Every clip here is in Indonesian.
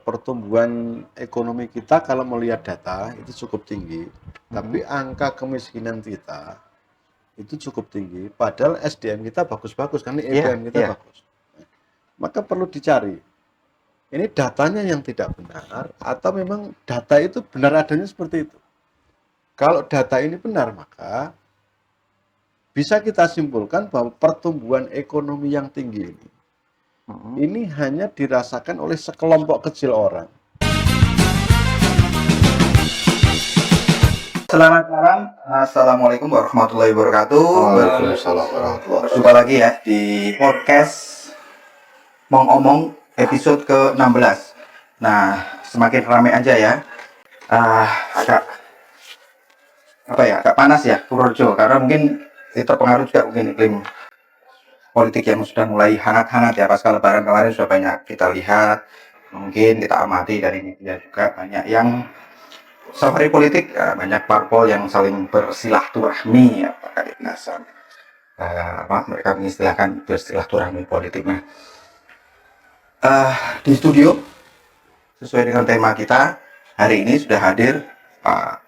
pertumbuhan ekonomi kita kalau melihat data itu cukup tinggi, tapi angka kemiskinan kita itu cukup tinggi, padahal SDM kita bagus-bagus, kan Iya, EDM kita iya. bagus. Maka perlu dicari, ini datanya yang tidak benar, atau memang data itu benar adanya seperti itu. Kalau data ini benar, maka bisa kita simpulkan bahwa pertumbuhan ekonomi yang tinggi ini hanya dirasakan oleh sekelompok kecil orang. Selamat malam. Assalamualaikum warahmatullahi wabarakatuh. Waalaikumsalam warahmatullahi Berjumpa lagi ya di podcast Mong-Omong episode ke-16. Nah, semakin ramai aja ya. Agak panas ya Purworejo, karena mungkin terpengaruh juga mungkin iklim politik yang sudah mulai hangat-hangat ya. Pasca lebaran kemarin sudah banyak kita lihat, mungkin kita amati dari media juga banyak yang safari politik, banyak parpol yang saling bersilaturahmi ya, pakai dinasam mereka mengistilahkan bersilaturahmi politik. Nah, di studio sesuai dengan tema kita hari ini sudah hadir Pak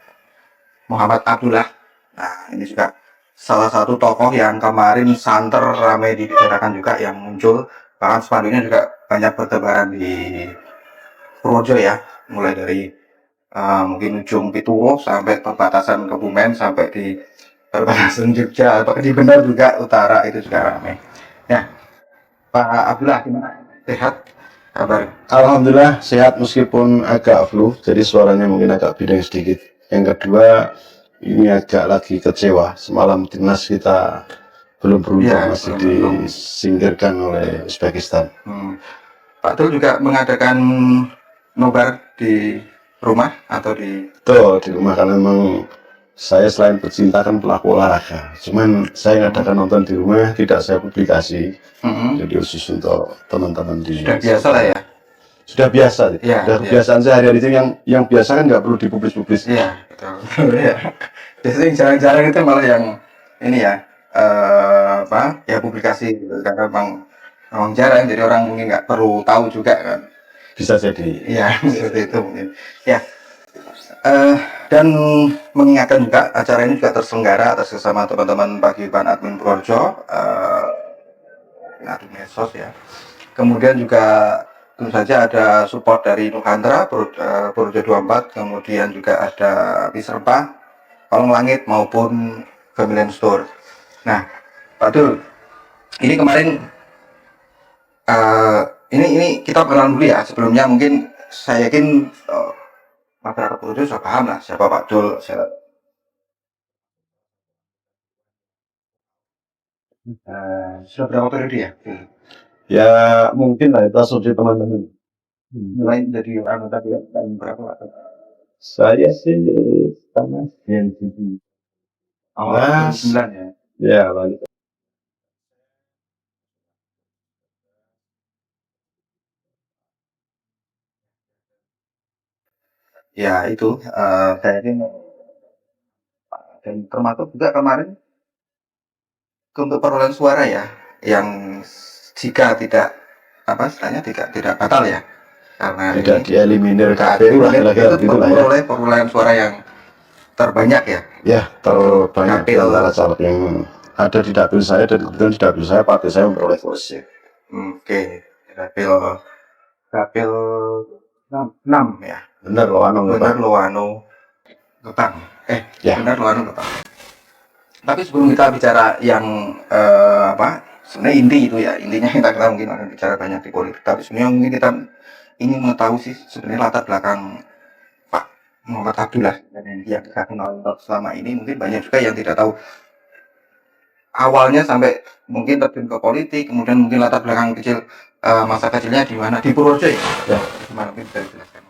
Muhammad Abdullah. Nah, ini juga salah satu tokoh yang kemarin santer ramai dibicarakan juga, yang muncul bahkan spanduknya juga banyak bertebaran di Purworejo ya, mulai dari mungkin ujung Pituwo sampai perbatasan Kebumen, sampai di perbatasan Jogja atau di Benar juga utara itu juga ramai. Ya, Pak Abdullah gimana? Sehat? Kabar? Alhamdulillah sehat meskipun agak flu, jadi suaranya mungkin agak bidang sedikit. Yang kedua, ini agak lagi kecewa. Semalam timnas kita belum beruntung, Ya, masih belum. disingkirkan oleh Uzbekistan. Pak Dul juga mengadakan nobar di rumah atau di... Betul, di rumah, karena memang saya selain pecinta kan pelaku olahraga. Cuman saya ngadakan nonton di rumah, tidak saya publikasi. Jadi khusus untuk teman-teman di... Sudah biasa lah ya. Sudah biasa, Ya, sudah kebiasaan sehari-hari itu yang biasa kan nggak perlu dipublis-publis. Iya, betul. Ya. Biasanya yang jarang-jarang itu malah yang ini ya, ya publikasi gitu. Karena memang jarang, jadi orang mungkin nggak perlu tahu juga kan. Bisa jadi. Iya, seperti itu mungkin. Ya, dan mengingatkan juga acara ini juga terselenggara atas sesama teman-teman Paguyuban Admin Purworejo, admin medsos ya. Kemudian juga tentu saja ada support dari Nuhantra, Purworejo 24, kemudian juga ada Piserpa, Kolong Langit maupun Family Store. Nah, Pak Dul, ini kemarin ini kita kenalan dulu ya. Sebelumnya mungkin saya yakin masyarakat Purworejo sudah paham lah siapa Pak Dul. Sudah berapa periode ya? Ya mungkin lah itu asumsi teman-teman. Mulai dari anggota tahun berapa Pak? Saya sih sama Gen Z. Awal 2009 ya. Ya, lalu. Ya itu saya yakin, dan termasuk juga kemarin untuk perolehan suara ya, yang jika tidak apa istilahnya tidak batal ya, karena Tidak ini dieliminir tidak KPU lah, dieliminir, kira-kira itu begitulah ya. memperoleh perolehan suara yang terbanyak ya. Ya, terbanyak di Dapil. antara caleg yang ada di dapil saya, dan kebetulan di dapil saya partai saya memperoleh kursi. Oke, dapil 6 ya. Benar loh, Benar Loano Kepang. Ya. Benar Loano Kepang. Tapi sebelum kita bicara yang sebenarnya inti itu ya, intinya kita mungkin akan bicara banyak di politik, tapi sebenarnya mungkin kita ingin mengetahui sih sebenarnya latar belakang Pak Muhammad Abdullah dan yang dia kenal selama ini. Mungkin banyak juga yang tidak tahu awalnya sampai mungkin terjun ke politik, kemudian mungkin latar belakang kecil, masa kecilnya di mana, di Purworejo ya. Gimana, mungkin bisa dijelaskan?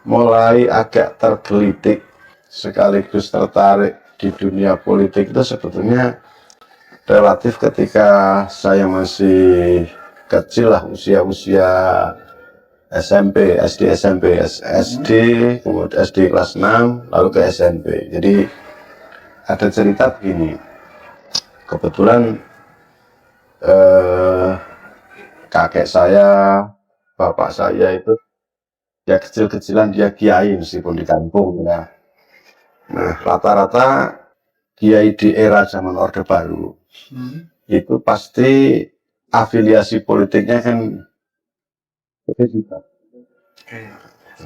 Mulai agak tergelitik sekaligus tertarik di dunia politik itu sebetulnya relatif ketika saya masih kecil lah, usia SMP, SD, kemudian SD kelas 6, lalu ke SMP. Jadi ada cerita begini, kebetulan kakek saya, bapak saya itu ya kecil-kecilan dia kiai meskipun di kampung ya. Nah, rata-rata kiai di era zaman Orde Baru itu pasti afiliasi politiknya kan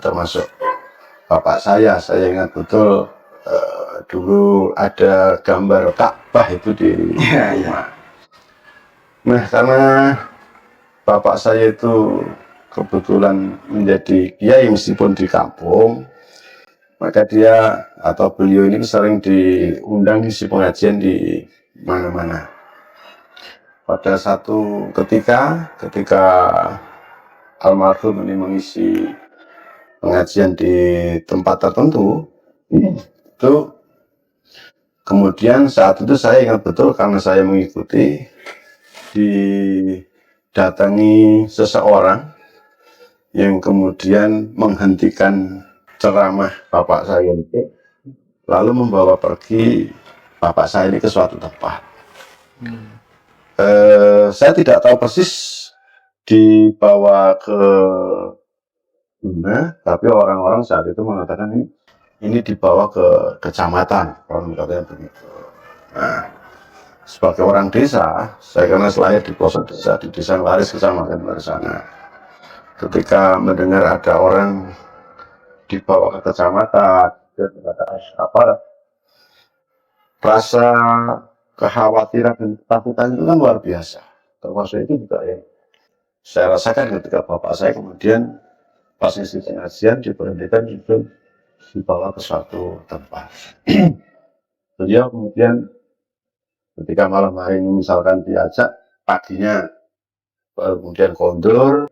termasuk bapak saya ingat betul dulu ada gambar Ka'bah itu di rumah. Nah, karena bapak saya itu kebetulan menjadi kiai meskipun di kampung, maka dia atau beliau ini sering diundang isi pengajian di mana-mana. Pada satu ketika almarhum ini mengisi pengajian di tempat tertentu, itu kemudian saat itu saya ingat betul karena saya mengikuti, didatangi seseorang yang kemudian menghentikan ceramah bapak saya itu, lalu membawa pergi bapak saya ini ke suatu tempat. Saya tidak tahu persis dibawa ke mana, tapi orang-orang saat itu mengatakan ini dibawa ke kecamatan, orang katanya begitu. Nah, sebagai orang desa, saya karena lahir di pelosok desa di desa Laris kecamatan Larisana. Ketika mendengar ada orang dibawa ke kecamatan, apa rasa kekhawatiran dan ketakutan itu kan luar biasa. Termasuk itu juga ya saya rasakan ketika bapak saya kemudian pas ngisi pengajian diberhentikan itu dibawa ke suatu tempat. Beliau kemudian ketika malam hari ini misalkan diajak paginya kemudian kondur,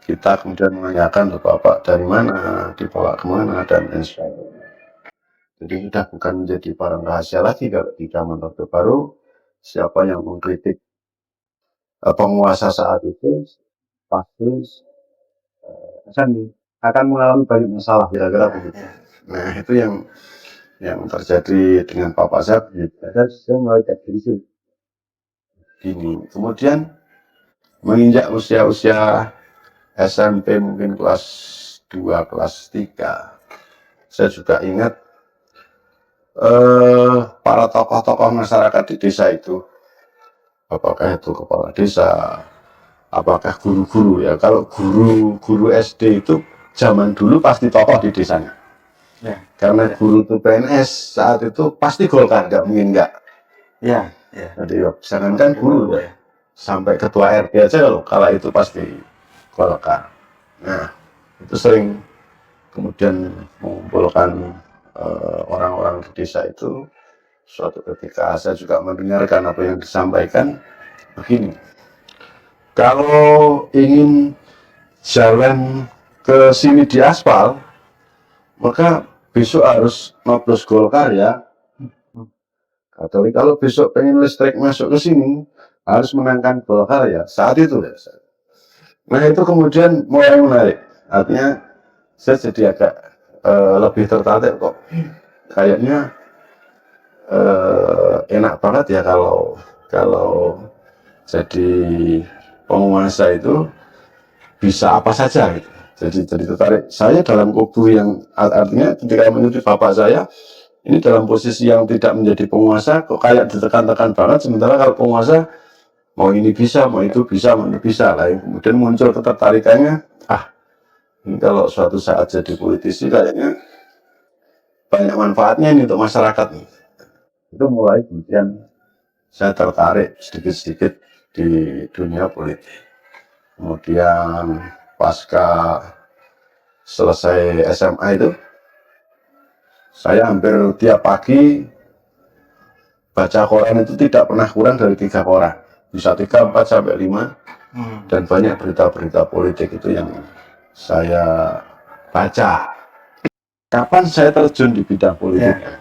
kita kemudian menanyakan bapak dari mana, dibawa kemana dan lain sebagainya. Jadi sudah bukan menjadi barang rahasia lagi kalau di zaman Orde Baru siapa yang mengkritik penguasa saat itu pasti akan mengalami banyak masalah kira-kira begitu. Nah itu yang terjadi dengan bapak saya begitu. Saya mulai dari situ. Gini, kemudian menginjak usia SMP mungkin kelas 2, kelas 3, saya juga ingat para tokoh-tokoh masyarakat di desa itu, apakah itu kepala desa, apakah guru-guru ya. Kalau guru SD itu zaman dulu pasti tokoh di desanya. Ya, karena guru itu PNS saat itu pasti Golkar, nggak mungkin nggak. Ya. Jadi jangankan guru ya, sampai ketua RT aja kalau kala itu pasti Golkar. Nah, itu sering kemudian mengumpulkan orang-orang di desa itu. Suatu ketika saya juga mendengarkan apa yang disampaikan begini. Kalau ingin jalan ke sini di aspal, maka besok harus noblos Golkar ya. Tapi kalau besok pengen listrik masuk ke sini, harus menangkan Golkar ya. Saat itu ya. Nah itu kemudian mulai menarik. Artinya saya jadi agak lebih tertarik kok. Kayaknya enak banget ya kalau jadi penguasa itu bisa apa saja gitu. Jadi tertarik. Saya dalam kubu yang artinya ketika menuju bapak saya ini dalam posisi yang tidak menjadi penguasa kok kayak ditekan-tekan banget, sementara kalau penguasa mau ini bisa, mau itu bisa, mau ini bisa lah. Kemudian muncul ketertarikannya, ini kalau suatu saat jadi politisi kayaknya banyak manfaatnya ini untuk masyarakat nih. Itu mulai kemudian saya tertarik sedikit-sedikit di dunia politik. Kemudian pasca selesai SMA itu, saya hampir tiap pagi baca koran itu tidak pernah kurang dari 3 koran. Bisa 3, 4, sampai 5. Dan banyak berita-berita politik itu yang saya baca. Kapan saya terjun di bidang politik? Ya.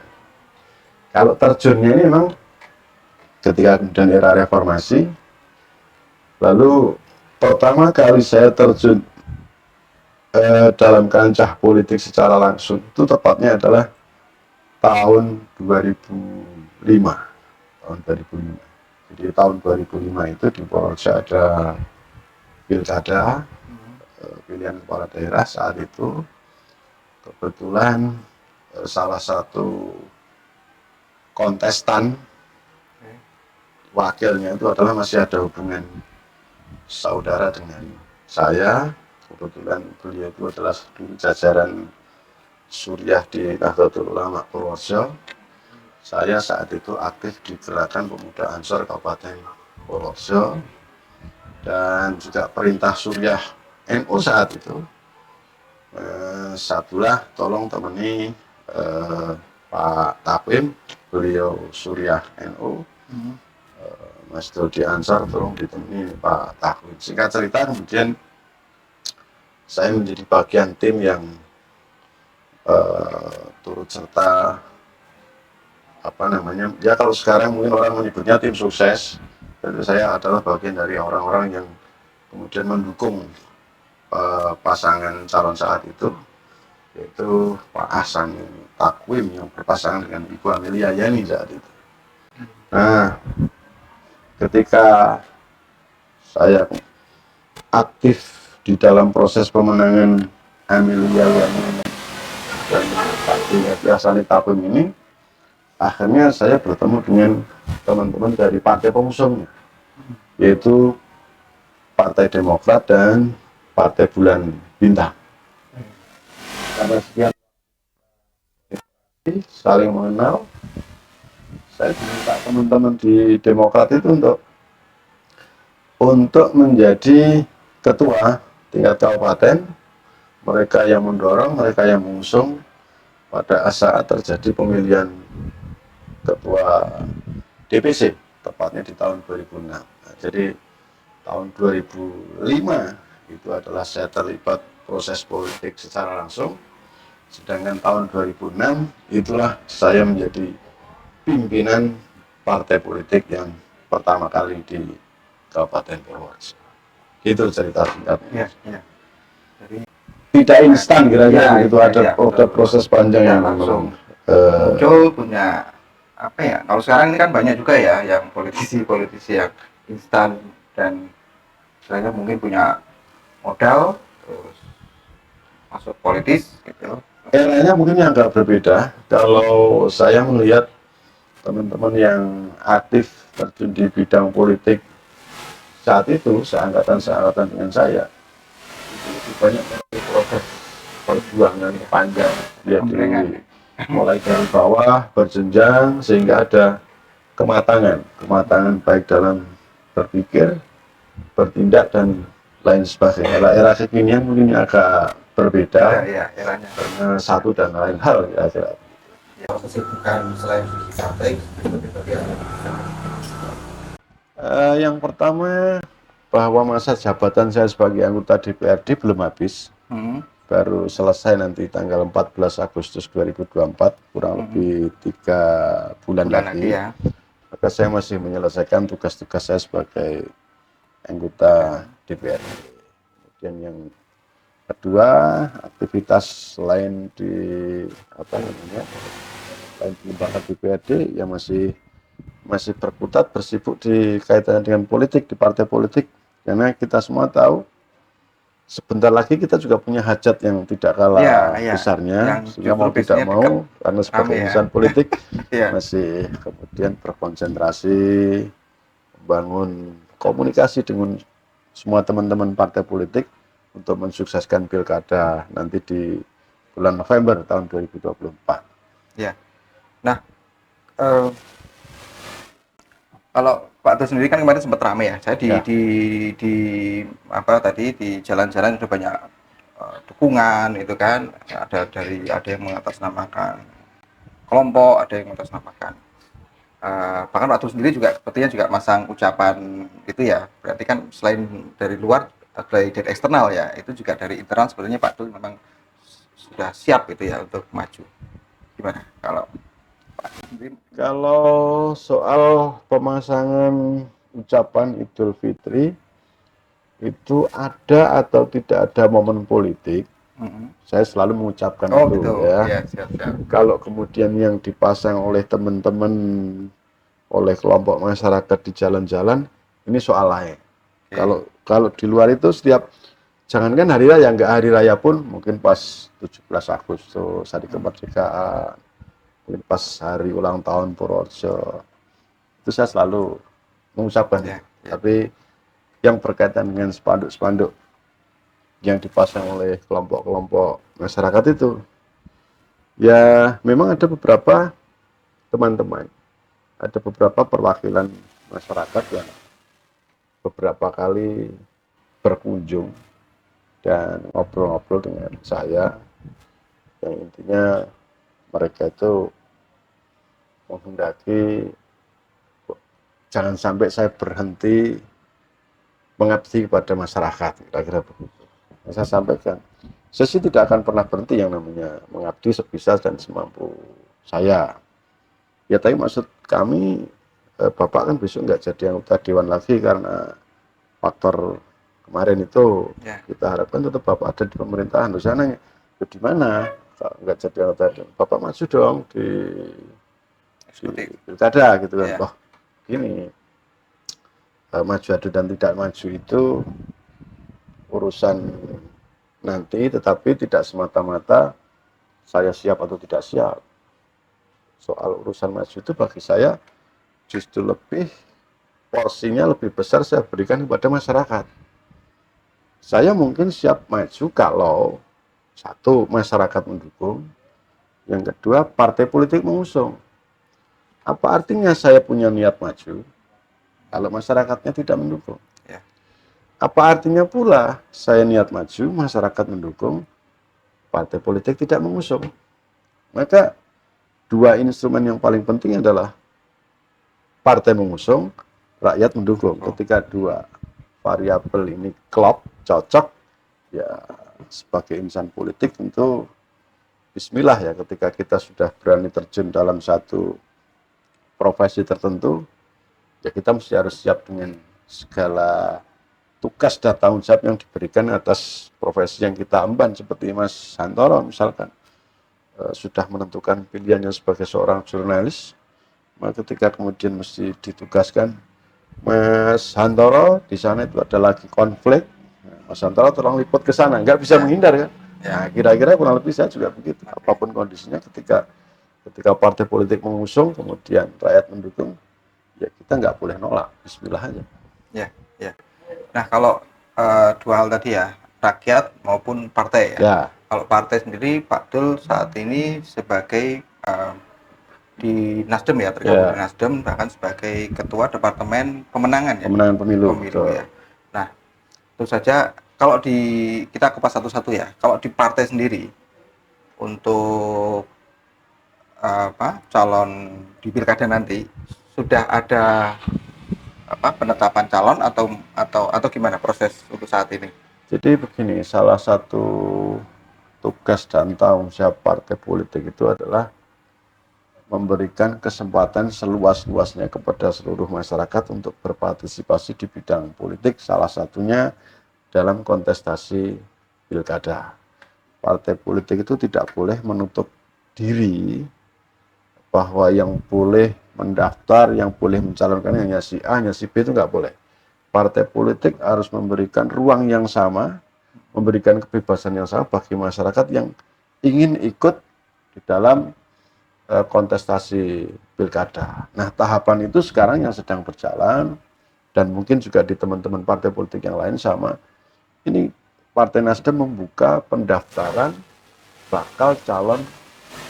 Kalau terjunnya ini memang ketika kemudian era reformasi, lalu pertama kali saya terjun dalam kancah politik secara langsung itu tepatnya adalah tahun 2005. Jadi tahun 2005 itu di Purworejo ada pilkada, pilihan kepala daerah. Saat itu kebetulan salah satu kontestan wakilnya itu adalah masih ada hubungan saudara dengan saya. Kebetulan beliau itu adalah dulu jajaran Suriah di Nahdlatul Ulama Purworejo. Saya saat itu aktif di Gerakan Pemuda Ansor Kabupaten Purworejo, dan juga perintah Suriah NU saat itu, Sabullah tolong temani Pak Tapim, beliau Suriah NU, Mas Dodi Ansar tolong ditemani Pak Takwim. Singkat cerita kemudian saya menjadi bagian tim yang turut serta ya kalau sekarang mungkin orang menyebutnya tim sukses. Jadi saya adalah bagian dari orang-orang yang kemudian mendukung pasangan calon saat itu, yaitu Pak Hasan Takwim yang berpasangan dengan Ibu Amelia Yani saat itu. Nah, ketika saya aktif di dalam proses pemenangan Amelia Yani dan Pak Hasan Takwim ini, akhirnya saya bertemu dengan teman-teman dari partai pengusungnya, yaitu Partai Demokrat dan Partai Bulan Bintang. Karena sekian saling mengenal, saya diminta teman-teman di Demokrat itu untuk menjadi ketua tingkat kabupaten. Mereka yang mendorong, mereka yang mengusung pada saat terjadi pemilihan ketua DPC, tepatnya di tahun 2006. Nah, jadi tahun 2005 itu adalah saya terlibat proses politik secara langsung, sedangkan tahun 2006 itulah saya menjadi pimpinan partai politik yang pertama kali di Kabupaten Purworejo. Itu cerita singkatnya. Ya. Jadi Tidak instan kira-kira itu ada betul. proses panjang yang langsung muncul punya apa ya? Kalau sekarang ini kan banyak juga ya yang politisi yang instan dan saya mungkin punya modal terus masuk politis gitu. Eranya mungkin yang agak berbeda. Kalau saya melihat teman-teman yang aktif terjun di bidang politik saat itu, seangkatan dengan saya, itu banyak proses perjuangan panjang, ya, mulai dari bawah berjenjang sehingga ada kematangan baik dalam berpikir, bertindak dan lain sebagainya. Era kekinian mungkin agak berbeda, eranya karena satu dan lain hal kira-kira. Kesibukan selain di partai Yang pertama, bahwa masa jabatan saya sebagai anggota DPRD belum habis, baru selesai nanti tanggal 14 Agustus 2024, kurang lebih 3 bulan lagi ya. Maka saya masih menyelesaikan tugas-tugas saya sebagai anggota DPRD. Kemudian yang kedua, aktivitas lain di lain di lembaga DPRD yang masih berkutat bersibuk di kaitannya dengan politik, di partai politik, karena kita semua tahu sebentar lagi kita juga punya hajat yang tidak kalah besarnya, sehingga mau tidak mau karena sebagai insan politik masih kemudian berkonsentrasi membangun komunikasi dengan semua teman-teman partai politik untuk mensukseskan pilkada nanti di bulan November tahun 2024. Ya. Nah, kalau Pak Tuh sendiri kan kemarin sempat ramai ya. Saya di jalan-jalan sudah banyak dukungan itu kan. Ada yang mengatasnamakan kelompok, ada yang mengatasnamakan. Bahkan Pak Tuh sendiri juga sepertinya juga masang ucapan gitu ya. Berarti kan selain dari luar, dari eksternal ya, itu juga dari internal sebenarnya Pak Tuh memang sudah siap gitu ya untuk maju. Gimana kalau Kalau soal pemasangan ucapan Idul Fitri itu ada atau tidak ada momen politik, saya selalu mengucapkan itu gitu. ya. Siap. Kalau kemudian yang dipasang oleh teman-teman oleh kelompok masyarakat di jalan-jalan, ini soal lain. Oke. Kalau di luar itu setiap, jangankan hari raya, nggak hari raya pun, mungkin pas 17 Agustus, hari kemerdekaan, mungkin pas hari ulang tahun Purworejo, itu saya selalu mengucapkan Ya, itu. ya. Tapi yang berkaitan dengan spanduk-spanduk yang dipasang oleh kelompok-kelompok masyarakat itu, ya memang ada beberapa teman-teman, ada beberapa perwakilan masyarakat yang beberapa kali berkunjung dan ngobrol-ngobrol dengan saya, yang intinya mereka itu menghendaki jangan sampai saya berhenti mengabdi kepada masyarakat, kira-kira begitu. Saya sampaikan, saya sih tidak akan pernah berhenti yang namanya mengabdi sebisa dan semampu saya. Ya, tapi maksud kami, Bapak kan besok nggak jadi anggota Dewan lagi karena faktor kemarin itu. Ya. Kita harapkan tetap Bapak ada di pemerintahan. Terus saya nanya, di mana? Kalau nggak jadi anggota Dewan, Bapak maju dong di Eksekutif. pilkada gitu kan. Ya. Loh, gini, maju adu dan tidak maju itu urusan nanti, tetapi tidak semata-mata saya siap atau tidak siap. Soal urusan maju itu bagi saya justru lebih, porsinya lebih besar saya berikan kepada masyarakat. Saya mungkin siap maju kalau satu, masyarakat mendukung, yang kedua, partai politik mengusung. Apa artinya saya punya niat maju kalau masyarakatnya tidak mendukung? Ya. Apa artinya pula saya niat maju, masyarakat mendukung, partai politik tidak mengusung? Maka dua instrumen yang paling penting adalah partai mengusung, rakyat mendukung. Ketika dua variabel ini klop, cocok, ya sebagai insan politik tentu bismillah ya, ketika kita sudah berani terjun dalam satu profesi tertentu, ya kita mesti harus siap dengan segala tugas dan tanggung jawab yang diberikan atas profesi yang kita emban. Seperti Mas Hantoro misalkan, sudah menentukan pilihannya sebagai seorang jurnalis, maka ketika kemudian mesti ditugaskan, Mas Hantoro di sana itu ada lagi konflik, Mas Hantoro tolong liput ke sana, nggak bisa menghindar kan? Nah, kira-kira kurang lebih saya juga begitu. Apapun kondisinya, ketika partai politik mengusung, kemudian rakyat mendukung, ya kita nggak boleh nolak, bismillah aja. Ya, ya. Nah, kalau dua hal tadi ya, rakyat maupun partai ya. Ya, Kalau partai sendiri, Pak Dul saat ini sebagai di Nasdem ya, tergabung ya, di Nasdem, bahkan sebagai ketua departemen pemenangan ya, pemenangan pemilu, pemilu betul. ya. Nah, tentu saja kalau di kita kupas satu-satu ya. Kalau di partai sendiri untuk calon di pilkada nanti sudah ada penetapan calon atau gimana proses untuk saat ini? Jadi begini, salah satu tugas dan tanggung jawab partai politik itu adalah memberikan kesempatan seluas-luasnya kepada seluruh masyarakat untuk berpartisipasi di bidang politik, salah satunya dalam kontestasi pilkada. Partai politik itu tidak boleh menutup diri bahwa yang boleh mendaftar, yang boleh mencalonkan hanya si A, hanya si B, itu nggak boleh. Partai politik harus memberikan ruang yang sama, memberikan kebebasan yang sama bagi masyarakat yang ingin ikut di dalam kontestasi pilkada. Nah, tahapan itu sekarang yang sedang berjalan, dan mungkin juga di teman-teman partai politik yang lain sama. Ini Partai Nasdem membuka pendaftaran bakal calon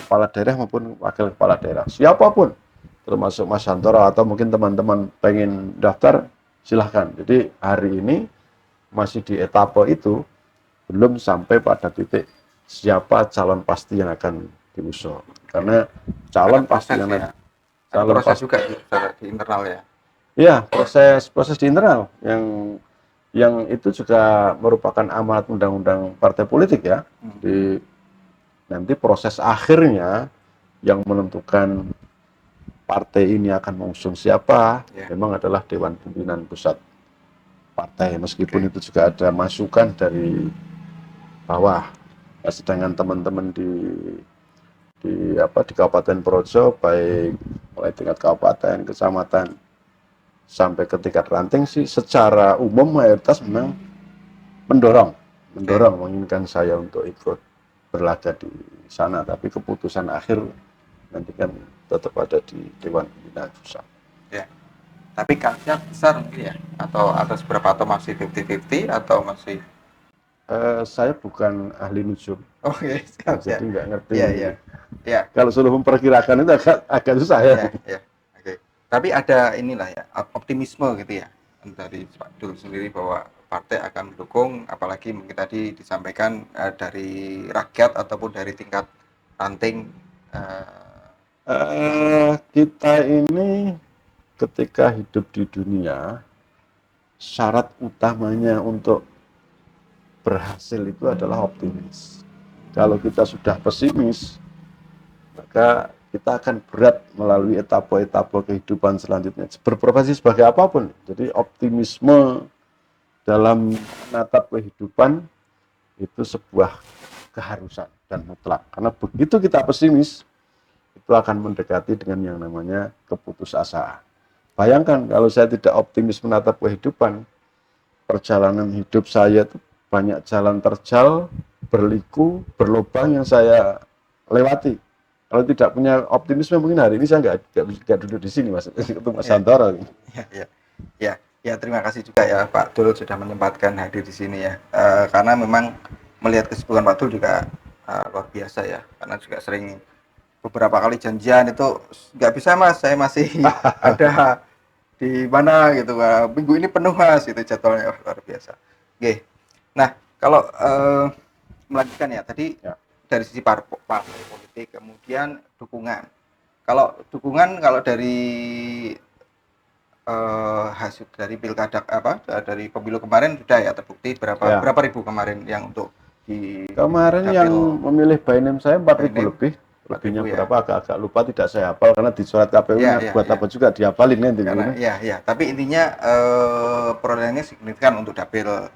kepala daerah maupun wakil kepala daerah. Siapapun, termasuk Mas Hantoro atau mungkin teman-teman pengen daftar, silahkan. Jadi hari ini masih di etapa itu, belum sampai pada titik siapa calon pasti yang akan diusung. Karena calon pasti yang ya. Ada proses juga di internal ya. Iya, proses di internal yang itu juga merupakan amanat undang-undang partai politik ya. Di nanti proses akhirnya yang menentukan partai ini akan mengusung siapa, memang adalah Dewan Pimpinan Pusat Partai. Meskipun itu juga ada masukan dari bawah. Sedangkan teman-teman di di Kabupaten Projo, baik mulai tingkat kabupaten, kecamatan sampai ke tingkat ranting sih secara umum mayoritas memang mendorong menginginkan saya untuk ikut berlaga di sana, tapi keputusan akhir nanti kan tetap ada di Dewan Pembina Pusat. Ya. Tapi kansnya besar mungkin ya? Atau seberapa? Atau masih 50-50 atau masih? Saya bukan ahli nujum, Oke, siap, jadi nggak ngerti. ya. Ya, Kalau suruh memperkirakan itu agak susah ya. ya. Oke. Tapi ada inilah ya, optimisme gitu ya dari Pak Dul sendiri bahwa partai akan mendukung, apalagi mungkin tadi disampaikan dari rakyat ataupun dari tingkat ranting. Kita ini ketika hidup di dunia, syarat utamanya untuk berhasil itu adalah optimis. Kalau kita sudah pesimis, maka kita akan berat melalui etapa-etapa kehidupan selanjutnya, berprofesi sebagai apapun. Jadi optimisme dalam menatap kehidupan itu sebuah keharusan dan mutlak. Karena begitu kita pesimis, itu akan mendekati dengan yang namanya keputusasaan. Bayangkan kalau saya tidak optimis menatap kehidupan, perjalanan hidup saya itu banyak jalan terjal, berliku, berlubang yang saya lewati. Kalau tidak punya optimisme, mungkin hari ini saya nggak duduk di sini, Mas. Ketemu Mas Santoro. Ya, terima kasih juga ya Pak Dul sudah menyempatkan hadir di sini ya. Karena memang melihat kesibukan Pak Dul juga luar biasa ya. Karena juga sering beberapa kali janjian itu nggak bisa Mas, saya masih ada di mana gitu. Minggu ini penuh Mas, itu jadwalnya luar biasa. Oke. Nah, kalau melanjutkan ya tadi Ya. dari sisi partai politik, kemudian dukungan. Kalau dukungan, kalau dari hasil dari pilkada dari pemilu kemarin sudah ya terbukti berapa ribu kemarin yang untuk di kemarin yang memilih Bainem saya 4.000 lebih. Lebihnya berapa ya. agak lupa, tidak saya hafal karena di surat KPU-nya buat apa juga dihafalin nanti. Karena tapi intinya perolehannya signifikan untuk dapil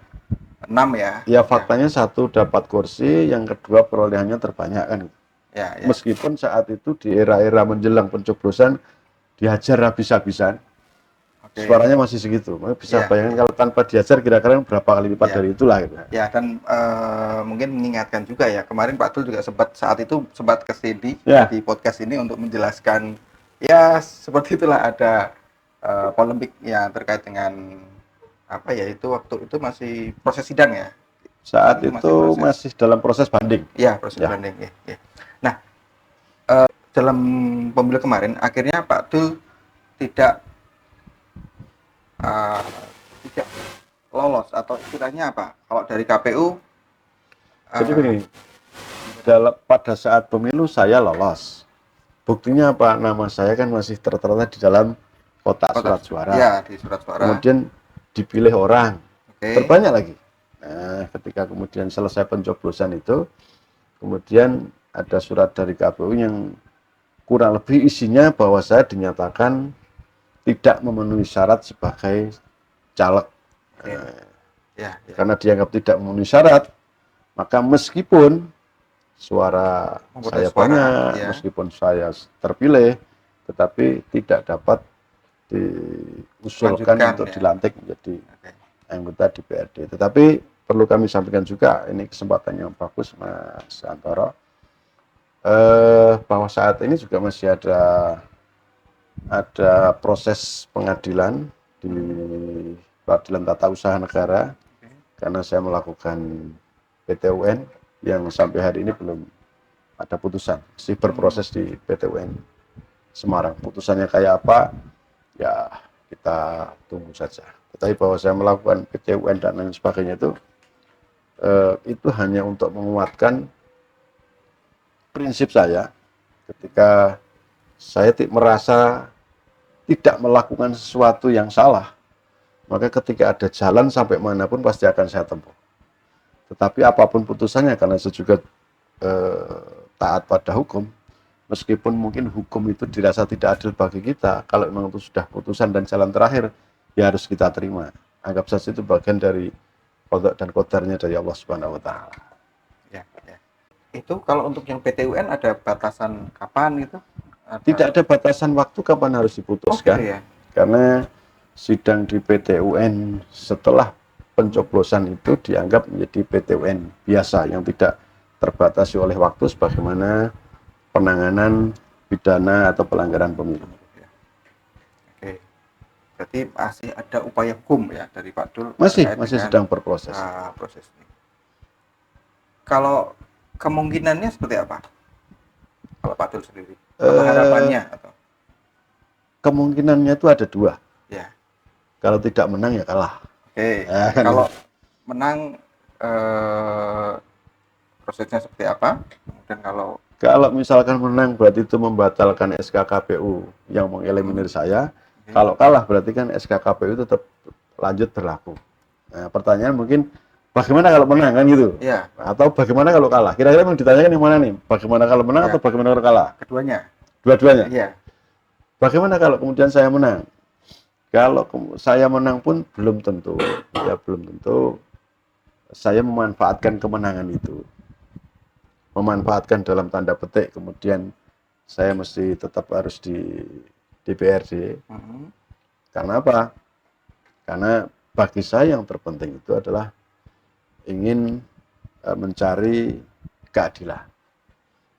6 ya. Ya faktanya satu dapat kursi, yang kedua perolehannya terbanyak kan. Ya. Meskipun saat itu di era-era menjelang pencoblosan dihajar habis-habisan, suaranya masih segitu. Bisa bayangkan kalau tanpa dihajar kira-kira berapa kali lipat dari itulah gitu. Ya, dan mungkin mengingatkan juga ya, kemarin Pak Dul juga sempat kesini di podcast ini untuk menjelaskan ya seperti itulah, ada polemik ya terkait dengan apa ya, itu waktu itu masih proses sidang ya. Saat itu masih dalam proses banding. Ya, proses banding ya. Nah, dalam pemilu kemarin akhirnya Pak Dul tidak lolos, atau istilahnya apa? Kalau dari KPU jadi begini, pada saat pemilu saya lolos. Buktinya apa? Nama saya kan masih tertera di dalam kotak surat suara. Ya, di surat suara. Kemudian dipilih orang. Terbanyak lagi. Nah, ketika kemudian selesai pencoblosan itu, kemudian ada surat dari KPU yang kurang lebih isinya bahwa saya dinyatakan tidak memenuhi syarat sebagai caleg. Karena dianggap tidak memenuhi syarat, maka meskipun suara saya banyak, meskipun saya terpilih, tetapi tidak dapat diusulkan untuk dilantik menjadi anggota DPRD. Tetapi perlu kami sampaikan juga, ini kesempatan yang bagus Mas Santoro, bahwa saat ini juga masih ada proses pengadilan di Peradilan Tata Usaha Negara, karena saya melakukan PT-UN yang sampai hari ini belum ada putusan, masih berproses di PT-UN Semarang. Putusannya kayak apa, ya kita tunggu saja. Tetapi bahwa saya melakukan PT-UN dan lain sebagainya itu hanya untuk menguatkan prinsip saya ketika saya merasa tidak melakukan sesuatu yang salah, maka ketika ada jalan sampai manapun pasti akan saya tempuh. Tetapi apapun putusannya, karena saya juga taat pada hukum, meskipun mungkin hukum itu dirasa tidak adil bagi kita, kalau memang itu sudah putusan dan jalan terakhir, ya harus kita terima. Anggap saja itu bagian dari qada dan qadarnya dari Allah Subhanahu wa taala. Ya. Itu kalau untuk yang PTUN ada batasan kapan gitu? Tidak Ada. ada batasan waktu kapan harus Oh gitu diputuskan, ya. karena sidang di PT UN setelah pencoblosan itu dianggap menjadi PT UN biasa yang tidak terbatasi oleh waktu sebagaimana penanganan pidana atau pelanggaran pemilu. Oke. Berarti masih ada upaya hukum ya dari Pak Dul Masih terkait masih dengan sedang berproses. proses ini. Kalau kemungkinannya seperti apa? Kalau Pak Dul sendiri atau Eh, harapannya atau Kemungkinannya itu ada dua. ya. Kalau tidak menang ya kalah. Oke. Kan Kalau gitu. menang prosesnya seperti apa? Kemudian kalau Kalau misalkan menang berarti itu membatalkan SK KPU yang mengeliminir saya. oke. Kalau kalah berarti kan SK KPU tetap lanjut berlaku. Nah, pertanyaan mungkin bagaimana kalau menang kan gitu? Ya, Atau bagaimana kalau kalah? Kira-kira yang ditanyakan yang mana nih? Bagaimana kalau menang ya, atau bagaimana kalau kalah? keduanya. Dua-duanya. Iya. Bagaimana kalau kemudian saya menang? Kalau saya menang pun belum tentu, ya belum tentu saya memanfaatkan kemenangan itu. Memanfaatkan dalam tanda petik, kemudian saya mesti tetap harus di DPRD. Karena apa? Karena bagi saya yang terpenting itu adalah ingin mencari keadilan.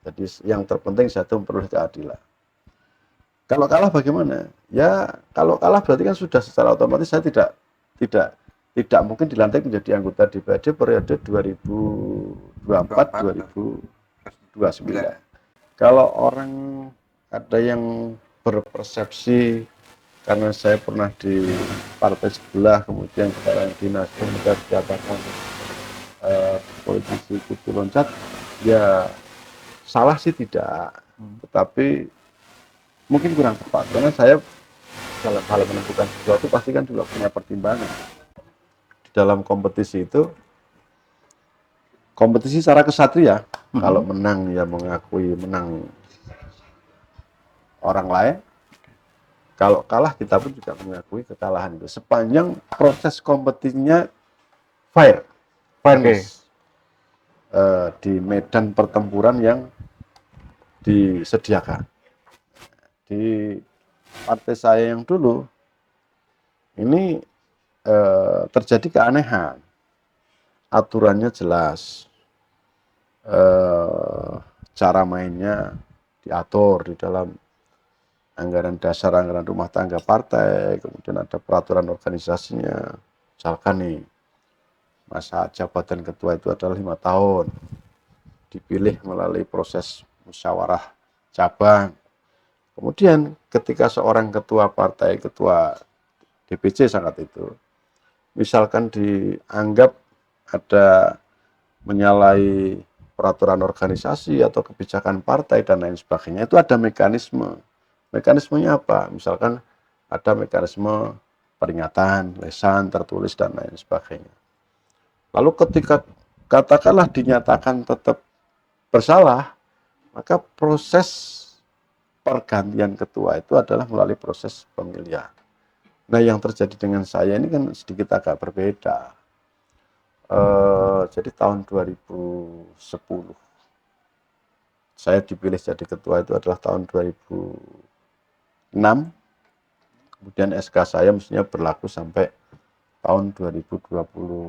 Jadi yang terpenting satu memperoleh keadilan. Kalau kalah bagaimana? Ya kalau kalah berarti kan sudah secara otomatis saya tidak tidak mungkin dilantik menjadi anggota DPRD periode 2024-2029. Kalau orang ada yang berpersepsi karena saya pernah di partai sebelah, kemudian sekarang di Nasdem sudah dikatakan politisi kutu loncat, ya salah sih tidak, tetapi mungkin kurang tepat karena saya dalam hal menentukan sesuatu pasti kan juga punya pertimbangan. Di dalam kompetisi itu, kompetisi secara kesatria, kalau menang ya mengakui menang orang lain, kalau kalah kita pun juga mengakui kekalahan itu sepanjang proses kompetisinya fairness. Di medan pertempuran yang disediakan. Di partai saya yang dulu ini terjadi keanehan, aturannya jelas, cara mainnya diatur di dalam anggaran dasar, anggaran rumah tangga partai, kemudian ada peraturan organisasinya. Misalkan nih, masa jabatan ketua itu adalah 5 tahun, dipilih melalui proses musyawarah cabang. Kemudian ketika seorang ketua partai, ketua DPC saat itu, misalkan dianggap ada menyalahi peraturan organisasi atau kebijakan partai dan lain sebagainya, itu ada mekanisme. Mekanismenya apa? Misalkan ada mekanisme peringatan, lesan, tertulis, dan lain sebagainya. Lalu ketika katakanlah dinyatakan tetap bersalah, maka proses pergantian ketua itu adalah melalui proses pemilihan. Nah, yang terjadi dengan saya ini kan sedikit agak berbeda. Jadi tahun 2010 saya dipilih jadi ketua itu adalah tahun 2006. Kemudian SK saya mestinya berlaku sampai tahun 2011.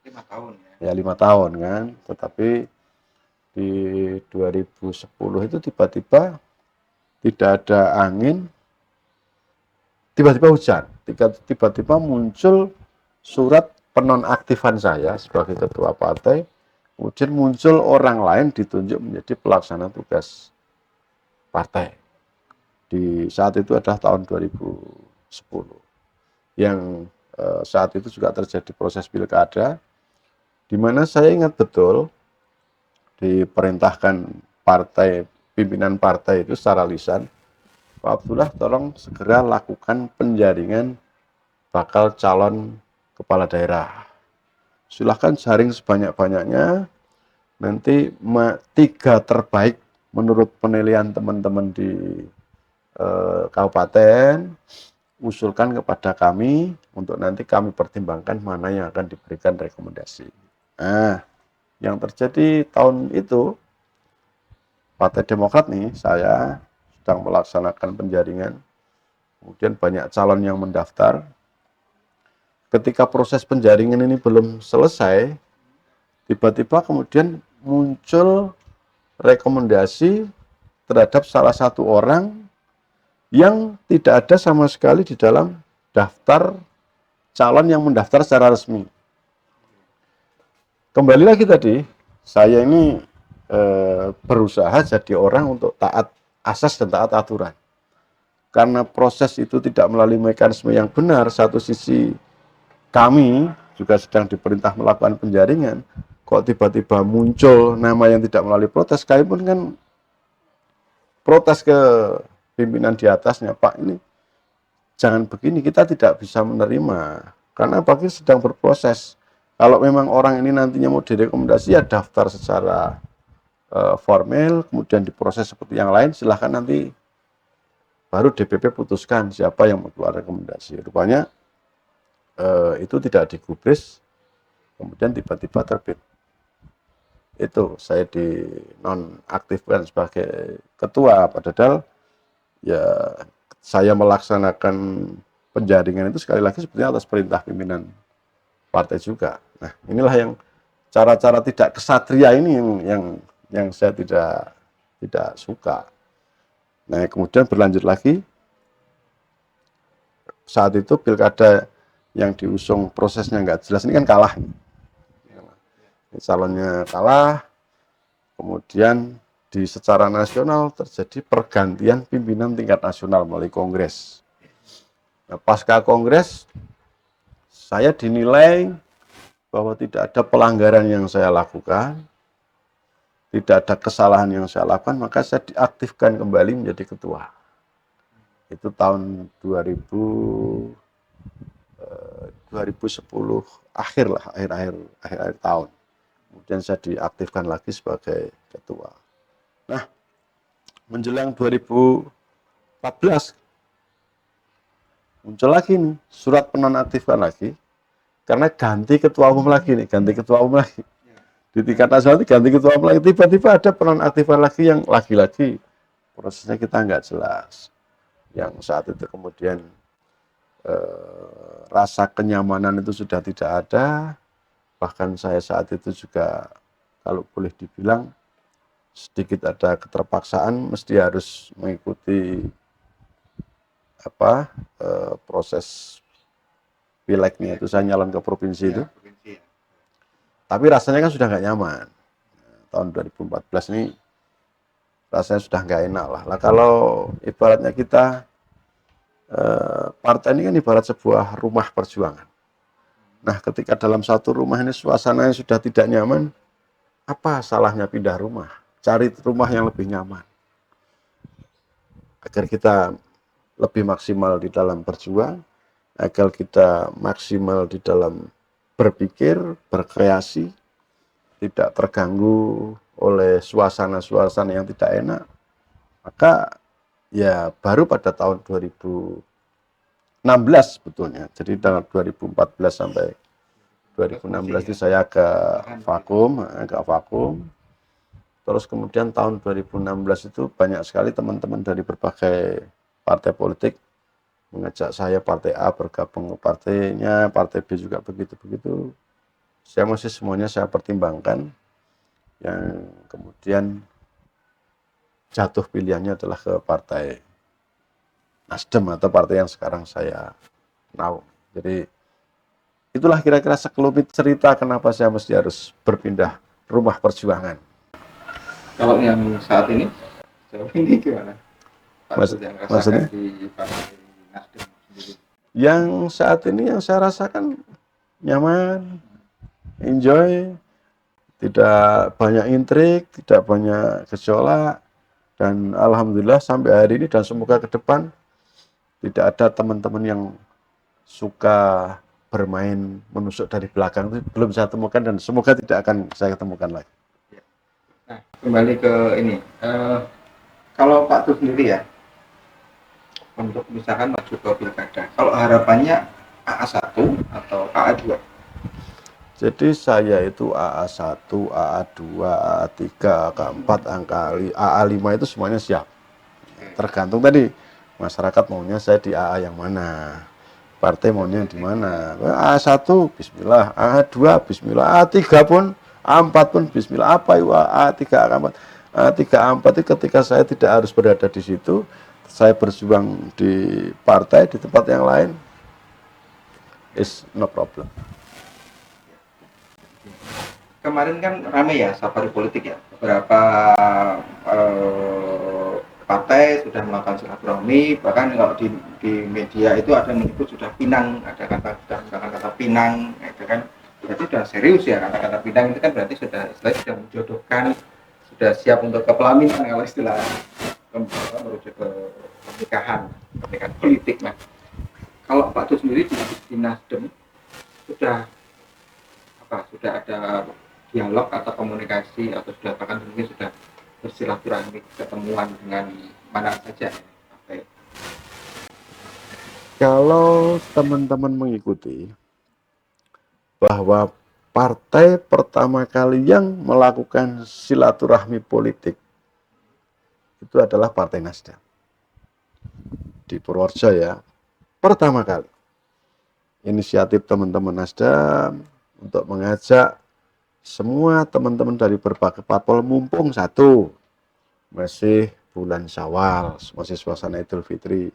5 tahun Ya 5 tahun kan. Tetapi di 2010 itu tiba-tiba tidak ada angin, tiba-tiba hujan, tiba-tiba muncul surat penonaktifan saya sebagai ketua partai, kemudian muncul orang lain ditunjuk menjadi pelaksana tugas partai. Di saat itu adalah tahun 2010, yang saat itu juga terjadi proses pilkada, di mana saya ingat betul diperintahkan partai, pimpinan partai itu secara lisan, Pak Abdullah tolong segera lakukan penjaringan bakal calon kepala daerah. Silahkan jaring sebanyak-banyaknya, nanti 3 terbaik menurut penilaian teman-teman di kabupaten, usulkan kepada kami untuk nanti kami pertimbangkan mana yang akan diberikan rekomendasi. Nah, yang terjadi tahun itu, Partai Demokrat nih, saya sedang melaksanakan penjaringan, kemudian banyak calon yang mendaftar. Ketika proses penjaringan ini belum selesai, tiba-tiba kemudian muncul rekomendasi terhadap salah satu orang yang tidak ada sama sekali di dalam daftar calon yang mendaftar secara resmi. Kembali lagi tadi, saya ini berusaha jadi orang untuk taat asas dan taat aturan. Karena proses itu tidak melalui mekanisme yang benar, satu sisi kami juga sedang diperintah melakukan penjaringan, kok tiba-tiba muncul nama yang tidak melalui protes, kami pun kan protes ke pimpinan di atasnya, Pak, ini jangan begini, kita tidak bisa menerima, karena bagi sedang berproses. Kalau memang orang ini nantinya mau direkomendasi, ya daftar secara formal, kemudian diproses seperti yang lain, silahkan nanti baru DPP putuskan siapa yang mau keluar rekomendasi. Rupanya itu tidak digubris, kemudian tiba-tiba terbit. Itu saya dinonaktifkan sebagai ketua, padahal ya saya melaksanakan penjaringan itu sekali lagi sebenarnya atas perintah pimpinan partai juga. Nah, inilah yang cara-cara tidak kesatria ini yang saya tidak suka. Nah, kemudian berlanjut lagi, saat itu pilkada yang diusung prosesnya nggak jelas, ini kan kalah. Calonnya kalah, kemudian secara nasional terjadi pergantian pimpinan tingkat nasional melalui kongres. Nah, pasca kongres, saya dinilai bahwa tidak ada pelanggaran yang saya lakukan, tidak ada kesalahan yang saya lakukan, maka saya diaktifkan kembali menjadi ketua. Itu tahun 2010 akhir lah, akhir tahun. Kemudian saya diaktifkan lagi sebagai ketua. Nah, menjelang 2014 muncul lagi nih surat penonaktifan lagi, karena ganti ketua umum lagi nih, ganti ketua umum lagi. Di tingkat nasional ganti ketua umum lagi, tiba-tiba ada penonaktifan lagi yang lagi-lagi prosesnya kita nggak jelas. Yang saat itu kemudian rasa kenyamanan itu sudah tidak ada, bahkan saya saat itu juga kalau boleh dibilang sedikit ada keterpaksaan, mesti harus mengikuti proses pileknya itu, saya nyalon ke provinsi itu. Tapi rasanya kan sudah nggak nyaman. Tahun 2014 ini rasanya sudah nggak enak lah. Lah kalau ibaratnya kita partai ini kan ibarat sebuah rumah perjuangan. Nah, ketika dalam satu rumah ini suasananya sudah tidak nyaman, apa salahnya pindah rumah? Cari rumah yang lebih nyaman. Agar kita lebih maksimal di dalam berjuang, agar kita maksimal di dalam berpikir, berkreasi, tidak terganggu oleh suasana-suasana yang tidak enak. Maka ya baru pada tahun 2016 sebetulnya. Jadi tahun 2014 sampai 2016 itu saya ke vakum. Terus kemudian tahun 2016 itu banyak sekali teman-teman dari berbagai partai politik mengajak saya partai A bergabung ke partainya, partai B juga begitu-begitu. Saya masih semuanya saya pertimbangkan, yang kemudian jatuh pilihannya adalah ke partai Nasdem atau partai yang sekarang saya naung. Jadi itulah kira-kira sekelumit cerita kenapa saya mesti harus berpindah rumah perjuangan. Kalau yang saat ini gimana? Maksudnya? Di Partai Nasdem sendiri. Yang saat ini yang saya rasakan nyaman, enjoy, tidak banyak intrik, tidak banyak gejolak, dan alhamdulillah sampai hari ini dan semoga ke depan tidak ada teman-teman yang suka bermain menusuk dari belakang, itu belum saya temukan dan semoga tidak akan saya temukan lagi. Nah, kembali ke ini, kalau Pak Tuh sendiri ya, untuk misalkan maju ke pilkada, kalau harapannya AA1 atau AA2? Jadi saya itu AA1, AA2, AA3, AK4, AA5 itu semuanya siap. Tergantung tadi masyarakat maunya saya di AA yang mana. Partai maunya di mana. A1 bismillah, A2 bismillah, A3 pun, A4 pun bismillah. Apa itu A3, A4? A3, A4 itu ketika saya tidak harus berada di situ, saya berjuang di partai, di tempat yang lain, is no problem. Kemarin kan rame ya safari politik ya, beberapa partai sudah melakukan silaturahmi, bahkan kalau di media itu ada yang menyebut sudah pinang, ada kata sudah menggunakan kata pinang, itu kan berarti sudah serius ya, kata-kata pinang itu kan berarti sudah menjodohkan, sudah siap untuk kepelaminan kalau istilah merujuk ke pernikahan politik. Nah, kalau Pak Tuh sendiri di Nasdem sudah ada dialog atau komunikasi atau sudah bahkan mungkin sudah bersilaturahmi ketemuan dengan mana saja partai? Kalau teman-teman mengikuti bahwa partai pertama kali yang melakukan silaturahmi politik itu adalah Partai Nasdem di Purworejo ya, pertama kali inisiatif teman-teman Nasdem untuk mengajak semua teman-teman dari berbagai parpol, mumpung satu masih bulan Syawal, masih suasana Idul Fitri,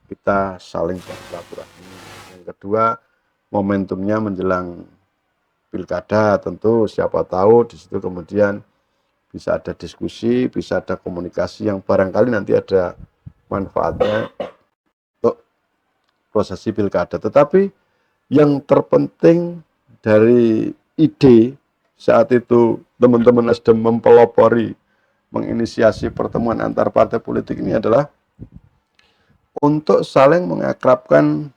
kita saling bersilaturahmi. Yang kedua, momentumnya menjelang pilkada, tentu siapa tahu di situ kemudian bisa ada diskusi, bisa ada komunikasi yang barangkali nanti ada manfaatnya untuk prosesi pilkada. Tetapi yang terpenting dari ide saat itu teman-teman Nasdem mempelopori, menginisiasi pertemuan antar partai politik ini adalah untuk saling mengakrabkan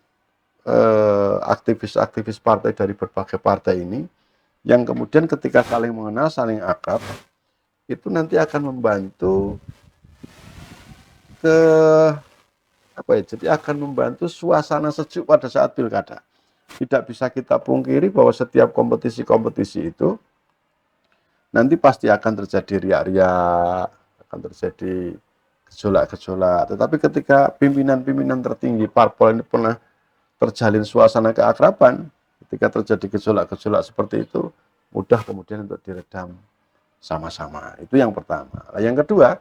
aktivis-aktivis partai dari berbagai partai ini, yang kemudian ketika saling mengenal, saling akrab, itu nanti akan membantu jadi akan membantu suasana sejuk pada saat pilkada. Tidak bisa kita pungkiri bahwa setiap kompetisi-kompetisi itu nanti pasti akan terjadi riak-riak, akan terjadi gejolak-gejolak. Tetapi ketika pimpinan-pimpinan tertinggi parpol ini pernah terjalin suasana keakraban, ketika terjadi gejolak-gejolak seperti itu, mudah kemudian untuk diredam sama-sama. Itu yang pertama. Nah, yang kedua,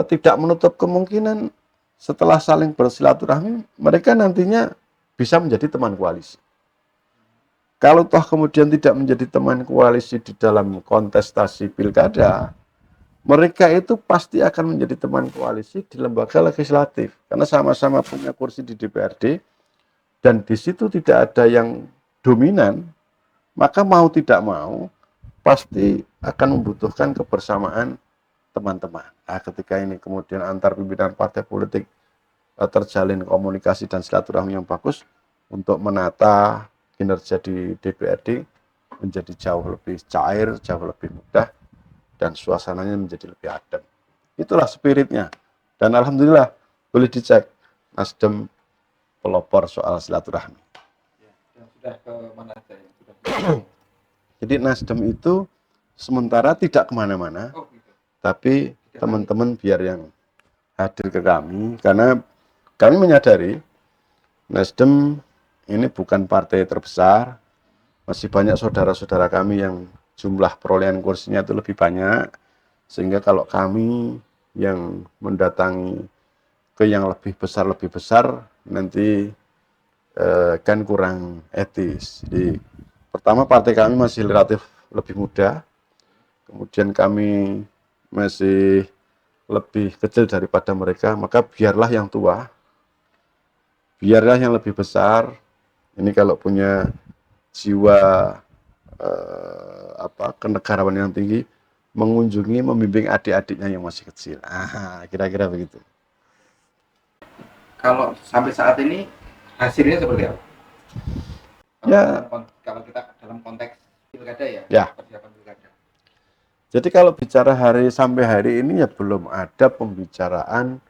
tidak menutup kemungkinan setelah saling bersilaturahmi, mereka nantinya bisa menjadi teman koalisi. Kalau toh kemudian tidak menjadi teman koalisi di dalam kontestasi pilkada, mereka itu pasti akan menjadi teman koalisi di lembaga legislatif. Karena sama-sama punya kursi di DPRD, dan di situ tidak ada yang dominan, maka mau tidak mau, pasti akan membutuhkan kebersamaan teman-teman. Nah, ketika ini kemudian antar pimpinan partai politik terjalin komunikasi dan silaturahmi yang bagus untuk menata kinerja di DPRD menjadi jauh lebih cair, jauh lebih mudah, dan suasananya menjadi lebih adem. Itulah spiritnya. Dan alhamdulillah boleh dicek Nasdem pelopor soal silaturahmi. Ya, sudah ke mana saja? Jadi Nasdem itu sementara tidak kemana-mana, Gitu. tapi teman-teman biar yang hadir ke kami, karena kami menyadari Nasdem ini bukan partai terbesar, masih banyak saudara-saudara kami yang jumlah perolehan kursinya itu lebih banyak, sehingga kalau kami yang mendatangi ke yang lebih besar nanti kan kurang etis. Jadi pertama, partai kami masih relatif lebih muda, kemudian kami masih lebih kecil daripada mereka, maka biarlah yang tua, biarlah yang lebih besar, ini kalau punya jiwa kenegarawanan yang tinggi, mengunjungi, membimbing adik-adiknya yang masih kecil. Kira-kira begitu. Kalau sampai saat ini hasilnya seperti apa? Ya. Kalau kita dalam konteks pilkada ya. Persiapan pilkada. Jadi kalau bicara sampai hari ini ya belum ada pembicaraan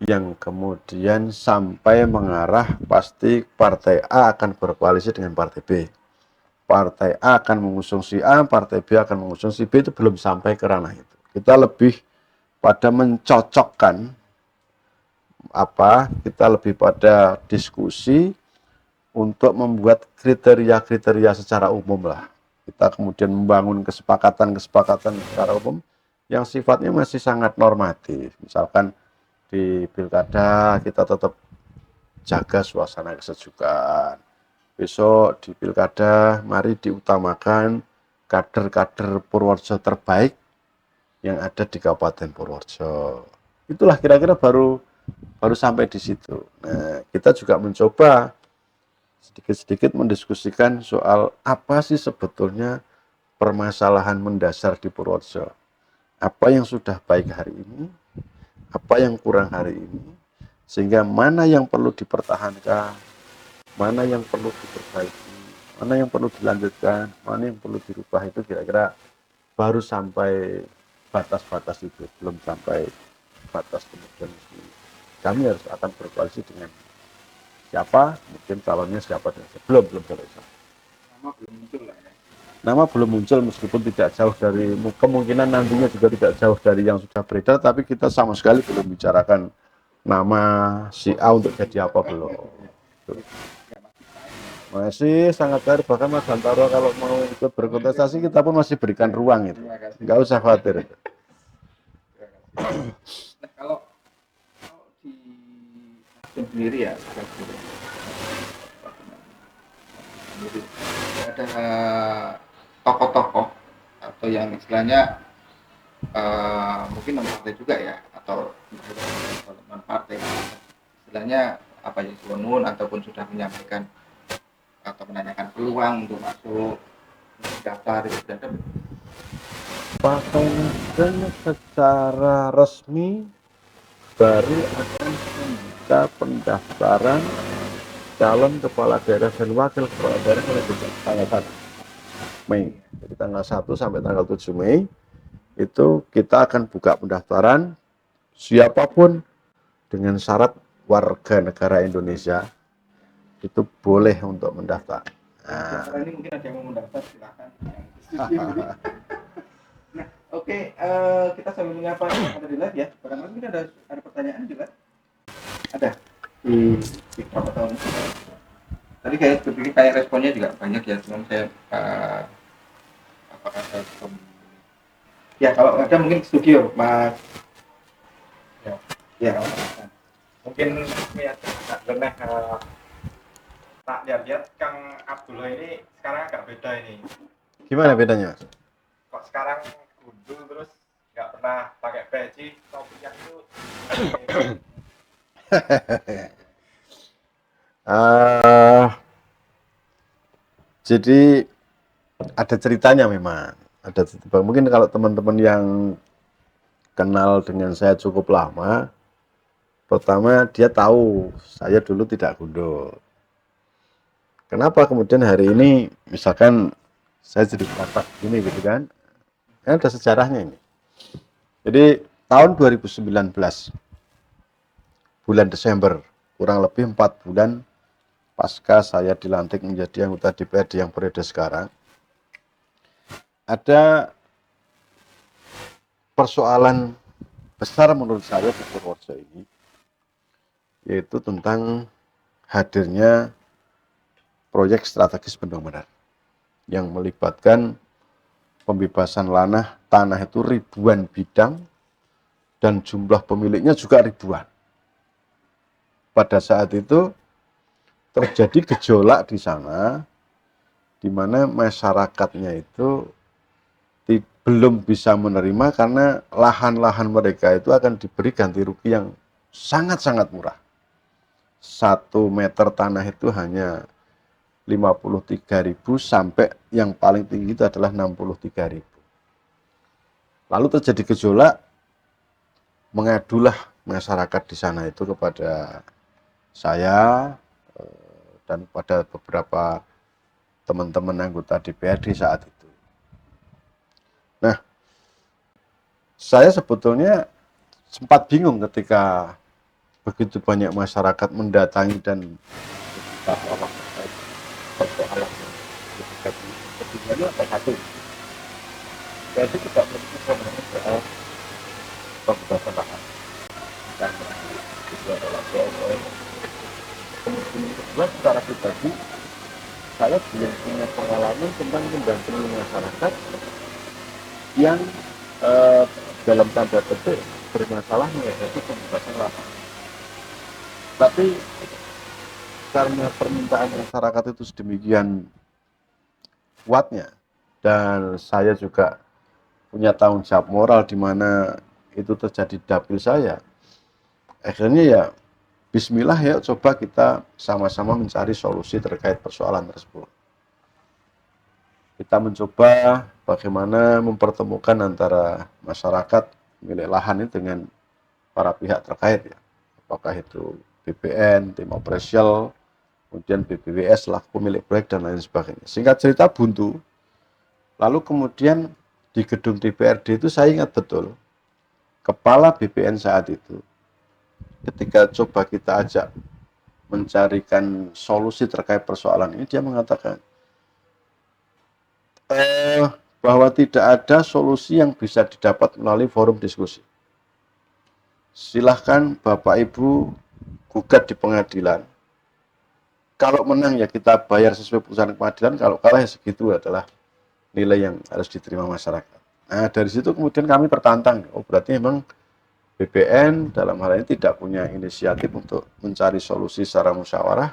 yang kemudian sampai mengarah pasti partai A akan berkoalisi dengan partai B. partai A akan mengusung si A, partai B akan mengusung si B, itu belum sampai ke ranah itu. Kita lebih pada mencocokkan kita lebih pada diskusi untuk membuat kriteria-kriteria secara umum lah. Kita kemudian membangun kesepakatan-kesepakatan secara umum yang sifatnya masih sangat normatif. Misalkan di pilkada kita tetap jaga suasana kesejukan. Besok di pilkada mari diutamakan kader-kader Purworejo terbaik yang ada di Kabupaten Purworejo. Itulah kira-kira baru sampai di situ. Nah, kita juga mencoba sedikit-sedikit mendiskusikan soal apa sih sebetulnya permasalahan mendasar di Purworejo. Apa yang sudah baik hari ini, apa yang kurang hari ini, sehingga mana yang perlu dipertahankan, mana yang perlu diperbaiki, mana yang perlu dilanjutkan, mana yang perlu dirubah, itu kira-kira baru sampai batas-batas itu, belum sampai batas kemudian kami harus akan berkoalisi dengan siapa, mungkin calonnya siapa, dan belum sampai sana. Nama belum muncul lah ya. Nama belum muncul meskipun tidak jauh dari, kemungkinan nantinya juga tidak jauh dari yang sudah beredar, tapi kita sama sekali belum bicarakan nama si A untuk jadi apa, belum. Masih sangat cair, bahkan Mas Hantaro kalau mau ikut berkontestasi kita pun masih berikan ruang itu, nggak usah khawatir. Nah, kalau di Nasdem sendiri ya, ada tokoh-tokoh atau yang istilahnya mungkin non partai juga ya, atau non partai istilahnya apa ya, sunun ataupun sudah menyampaikan atau menanyakan peluang untuk masuk daftar itu, dan Partai Nasdem secara resmi baru akan membuka pendaftaran calon kepala daerah dan wakil kepala daerah mulai tanggal 1 Mei. Jadi tanggal 1 sampai tanggal 7 Mei itu kita akan buka pendaftaran siapapun dengan syarat warga negara Indonesia itu boleh untuk mendaftar. Nah, ini mungkin ada yang mau mendaftar, silakan. Nah, oke, kita sambil menyapa ada di live ya. Barangkali mungkin ada pertanyaan juga. Ada di berapa tahun? Tadi kayak responnya juga banyak ya, cuman saya apakah saya ya, kalau ada mungkin studio Mas ya mungkin ya leneh tak lihat Kang Abdullah ini sekarang agak beda ini. Gimana bedanya? Kok sekarang gundul terus nggak pernah pakai peci, topinya itu jadi ada ceritanya memang. Mungkin kalau teman-teman yang kenal dengan saya cukup lama, pertama dia tahu saya dulu tidak gundul. Kenapa kemudian hari ini misalkan saya jadi batak ini gitu kan? Kan ada sejarahnya ini. Jadi tahun 2019 bulan Desember, kurang lebih 4 bulan pasca saya dilantik menjadi anggota DPRD yang periode sekarang, ada persoalan besar menurut saya di Purworejo ini, yaitu tentang hadirnya proyek strategis bendungan bener yang melibatkan pembebasan tanah itu ribuan bidang dan jumlah pemiliknya juga ribuan. Pada saat itu terjadi gejolak di sana, di mana masyarakatnya itu belum bisa menerima karena lahan-lahan mereka itu akan diberi ganti rugi yang sangat-sangat murah. 1 meter tanah itu hanya 53.000 sampai yang paling tinggi itu adalah 63.000. Lalu terjadi gejolak, mengadulah masyarakat di sana itu kepada saya dan pada beberapa teman-teman anggota DPRD saat itu. Nah, saya sebetulnya sempat bingung ketika begitu banyak masyarakat mendatangi dan persoalan ketika itu P1. P1 tidak berarti sebenarnya soal pembebasan lahan. Dan itu adalah soal kemudian kedua, secara pribadi saya belum punya pengalaman tentang mendampingi masyarakat yang dalam tanda petik bermasalah menghadapi pembebasan lahan. Tapi karena permintaan masyarakat itu sedemikian kuatnya, dan saya juga punya tanggung jawab moral di mana itu terjadi di dapil saya, akhirnya ya bismillah ya, coba kita sama-sama mencari solusi terkait persoalan tersebut. Kita mencoba bagaimana mempertemukan antara masyarakat milik lahan ini dengan para pihak terkait ya. Apakah itu BPN, tim operasional, kemudian BPWS, selaku pemilik proyek dan lain sebagainya. Singkat cerita buntu. Lalu kemudian di gedung DPRD itu saya ingat betul, kepala BPN saat itu, ketika coba kita ajak mencarikan solusi terkait persoalan ini, dia mengatakan bahwa tidak ada solusi yang bisa didapat melalui forum diskusi. Silahkan Bapak Ibu gugat di pengadilan. Kalau menang ya kita bayar sesuai putusan pengadilan, kalau kalah ya segitu adalah nilai yang harus diterima masyarakat. Nah, dari situ kemudian kami tertantang. Oh, berarti memang BPN dalam hal ini tidak punya inisiatif untuk mencari solusi secara musyawarah.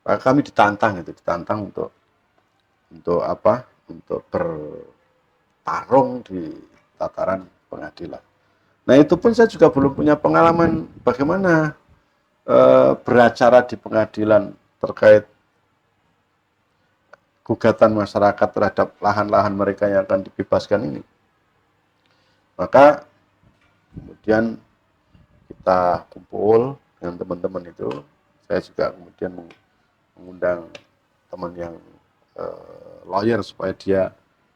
Maka kami ditantang untuk apa? Untuk bertarung di tataran pengadilan. Nah, itu pun saya juga belum punya pengalaman bagaimana beracara di pengadilan terkait gugatan masyarakat terhadap lahan-lahan mereka yang akan dibebaskan ini. Maka kemudian kita kumpul dengan teman-teman itu. Saya juga kemudian mengundang teman yang lawyer supaya dia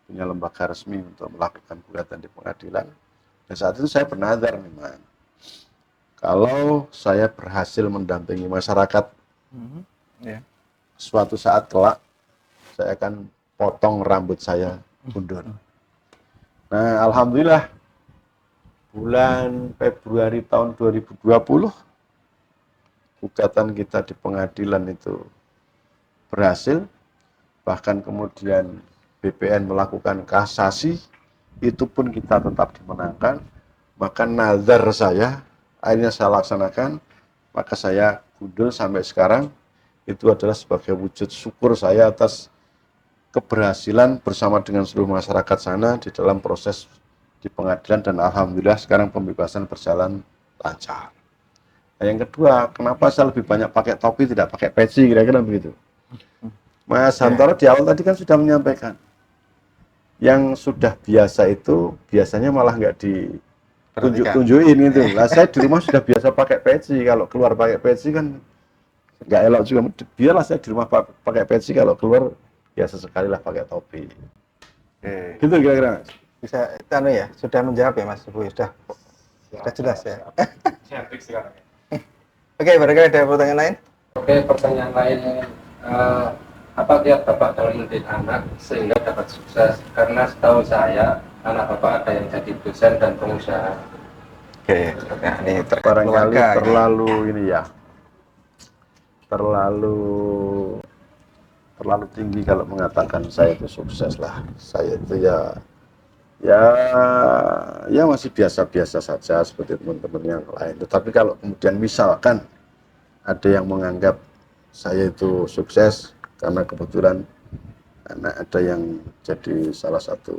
punya lembaga resmi untuk melakukan gugatan di pengadilan. Dan saat itu saya bernazar memang, kalau saya berhasil mendampingi masyarakat, suatu saat kelak saya akan potong rambut saya mundur. Nah, alhamdulillah bulan Februari tahun 2020 gugatan kita di pengadilan itu berhasil, bahkan kemudian BPN melakukan kasasi, itu pun kita tetap dimenangkan. Maka nazar saya akhirnya saya laksanakan, maka saya gundul sampai sekarang. Itu adalah sebagai wujud syukur saya atas keberhasilan bersama dengan seluruh masyarakat sana di dalam proses di pengadilan, dan alhamdulillah sekarang pembebasan berjalan lancar. Nah, yang kedua, kenapa saya lebih banyak pakai topi tidak pakai peci, kira-kira begitu. Mas Hantoro di awal tadi kan sudah menyampaikan, yang sudah biasa itu biasanya malah nggak ditunjuk-tunjukin gitu. Lah saya di rumah sudah biasa pakai peci, kalau keluar pakai peci kan nggak elok juga. Biarlah saya di rumah pakai peci, kalau keluar biasa sekali lah pakai topi. Gitu kira-kira. Bisa ya, sudah menjawab ya Mas Ibu, sudah jelas ya. Oke, barangkali ada pertanyaan lain? Oke, pertanyaan lain, apa kiat Bapak dalam mendidik anak sehingga dapat sukses? Karena setahu saya anak Bapak ada yang jadi dosen dan pengusaha. Oke, nah, ini barangkali terlalu ini ya, terlalu tinggi kalau mengatakan saya itu sukses lah. Saya itu ya masih biasa-biasa saja seperti teman-teman yang lain. Tetapi kalau kemudian misalkan ada yang menganggap saya itu sukses karena kebetulan ada yang jadi salah satu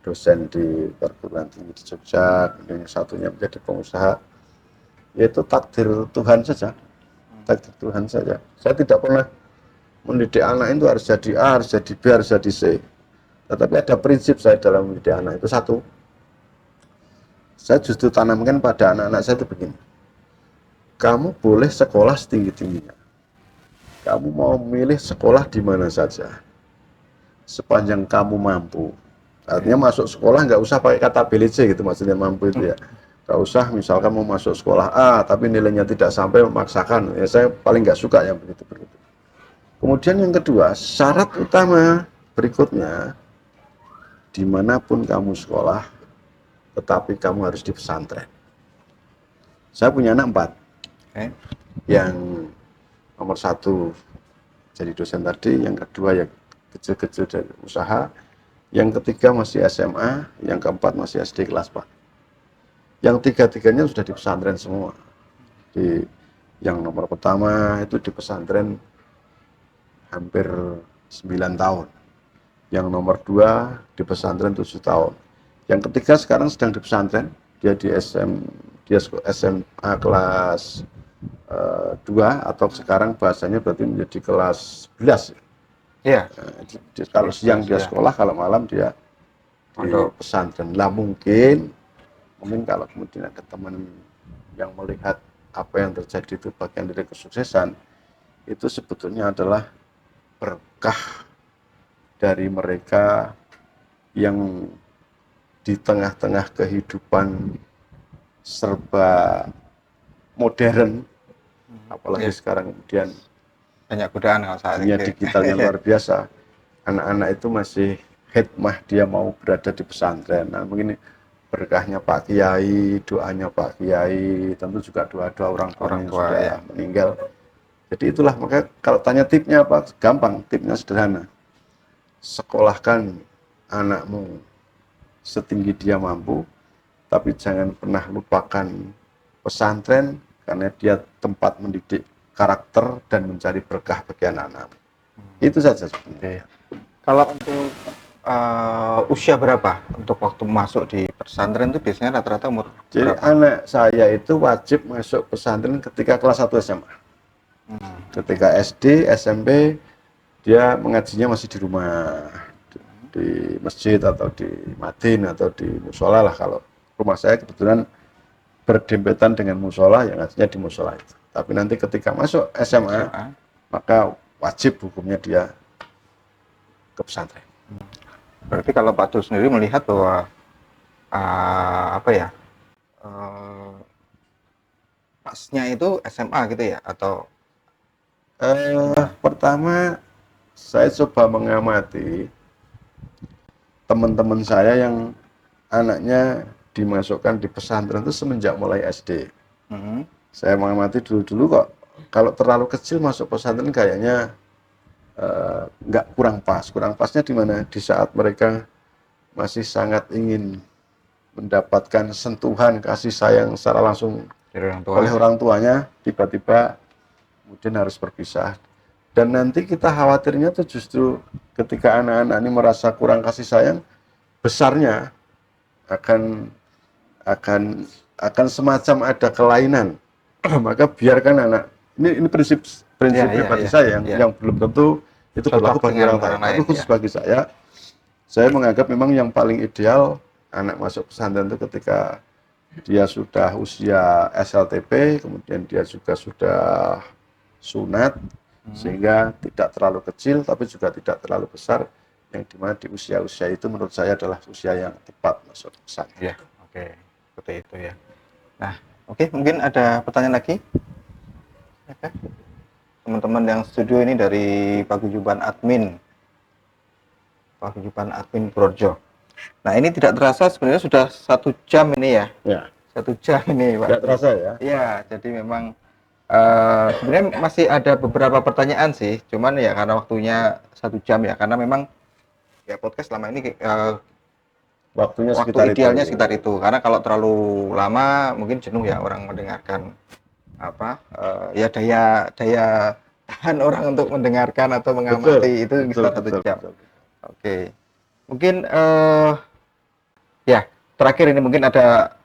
dosen di perguruan tinggi di Jogja, yang satunya menjadi pengusaha, yaitu takdir Tuhan saja. Takdir Tuhan saja. Saya tidak pernah mendidik anak itu harus jadi A, harus jadi B, harus jadi C. Tetapi ada prinsip saya dalam mendidik anak itu satu. Saya justru tanamkan pada anak-anak saya itu begini. Kamu boleh sekolah setinggi-tingginya. Kamu mau milih sekolah di mana saja. Sepanjang kamu mampu. Artinya masuk sekolah nggak usah pakai kata BLC gitu, maksudnya mampu itu ya. Nggak usah misalkan mau masuk sekolah A tapi nilainya tidak sampai memaksakan. Ya saya paling nggak suka yang begitu-begitu. Kemudian yang kedua, syarat utama berikutnya, dimanapun kamu sekolah, tetapi kamu harus di pesantren. Saya punya anak 4. Oke. Yang nomor 1 jadi dosen tadi, yang kedua ya kecil-kecil dari usaha, yang ketiga masih SMA, yang keempat masih SD kelas 4. Yang tiga-tiganya sudah di pesantren semua. Yang nomor pertama itu di pesantren hampir 9 tahun. Yang nomor 2 di pesantren 7 tahun. Yang ketiga sekarang sedang di pesantren, dia di SMA kelas 2 atau sekarang bahasanya berarti menjadi kelas 11. Iya. Kalau siang dia sekolah, kalau malam dia di pesantren. Lah mungkin kalau kemudian ada teman yang melihat apa yang terjadi itu bagian dari kesuksesan, itu sebetulnya adalah berkah dari mereka yang di tengah-tengah kehidupan serba modern, apalagi sekarang kemudian banyak godaan kalau saat dunia ini. digitalnya luar biasa. Anak-anak itu masih hikmah dia mau berada di pesantren. Nah, mungkin berkahnya Pak Kiai, doanya Pak Kiai, tentu juga doa-doa orang tua yang sudah ya. meninggal. Jadi itulah, maka kalau tanya tipnya apa, gampang, tipnya sederhana. Sekolahkan anakmu setinggi dia mampu, tapi jangan pernah lupakan pesantren, karena dia tempat mendidik karakter dan mencari berkah bagi anak-anak. Itu saja sebenarnya. Kalau untuk usia berapa untuk waktu masuk di pesantren itu biasanya rata-rata umur Jadi berapa? anak saya itu wajib masuk pesantren ketika kelas 1 SMA. Ketika SD, SMP dia mengajinya masih di rumah, di masjid atau di madin atau di musola lah. Kalau rumah saya kebetulan berdempetan dengan musola, yang ngajinya di musola itu. Tapi nanti ketika masuk SMA, maka wajib hukumnya dia ke pesantren. Berarti kalau Pak Tul sendiri melihat bahwa pasnya itu SMA gitu ya, atau pertama saya coba mengamati teman-teman saya yang anaknya dimasukkan di pesantren itu semenjak mulai SD. Saya mengamati dulu-dulu kok kalau terlalu kecil masuk pesantren kayaknya nggak kurang pas. Kurang pasnya di mana? Di saat mereka masih sangat ingin mendapatkan sentuhan kasih sayang secara langsung oleh orang tuanya, tiba-tiba kemudian harus berpisah. Dan nanti kita khawatirnya tuh justru ketika anak-anak ini merasa kurang kasih sayang, besarnya akan semacam ada kelainan. Maka biarkan anak, ini prinsip pribadi saya yang belum tentu itu berlaku bagi orang lain. Tapi khusus bagi saya menganggap memang yang paling ideal anak masuk pesantren itu ketika dia sudah usia SLTP, kemudian dia juga sudah sunat, sehingga tidak terlalu kecil tapi juga tidak terlalu besar, yang dimana di usia-usia itu menurut saya adalah usia yang tepat masuk pesantren. Ya, oke, seperti itu ya. Nah, oke, mungkin ada pertanyaan lagi? Oke. Teman-teman yang studio ini dari Paguyuban Admin Projo. Nah, ini tidak terasa sebenarnya sudah 1 jam ini ya. Ya. 1 jam ini, Pak. Tidak terasa ya? Iya, jadi memang sebenarnya masih ada beberapa pertanyaan sih, cuman ya karena waktunya 1 jam ya, karena memang ya podcast selama ini waktu idealnya sekitar itu. Karena kalau terlalu lama mungkin jenuh ya orang mendengarkan ya daya tahan orang untuk mendengarkan atau mengamati itu bisa 1 jam. Oke. Mungkin ya terakhir ini mungkin ada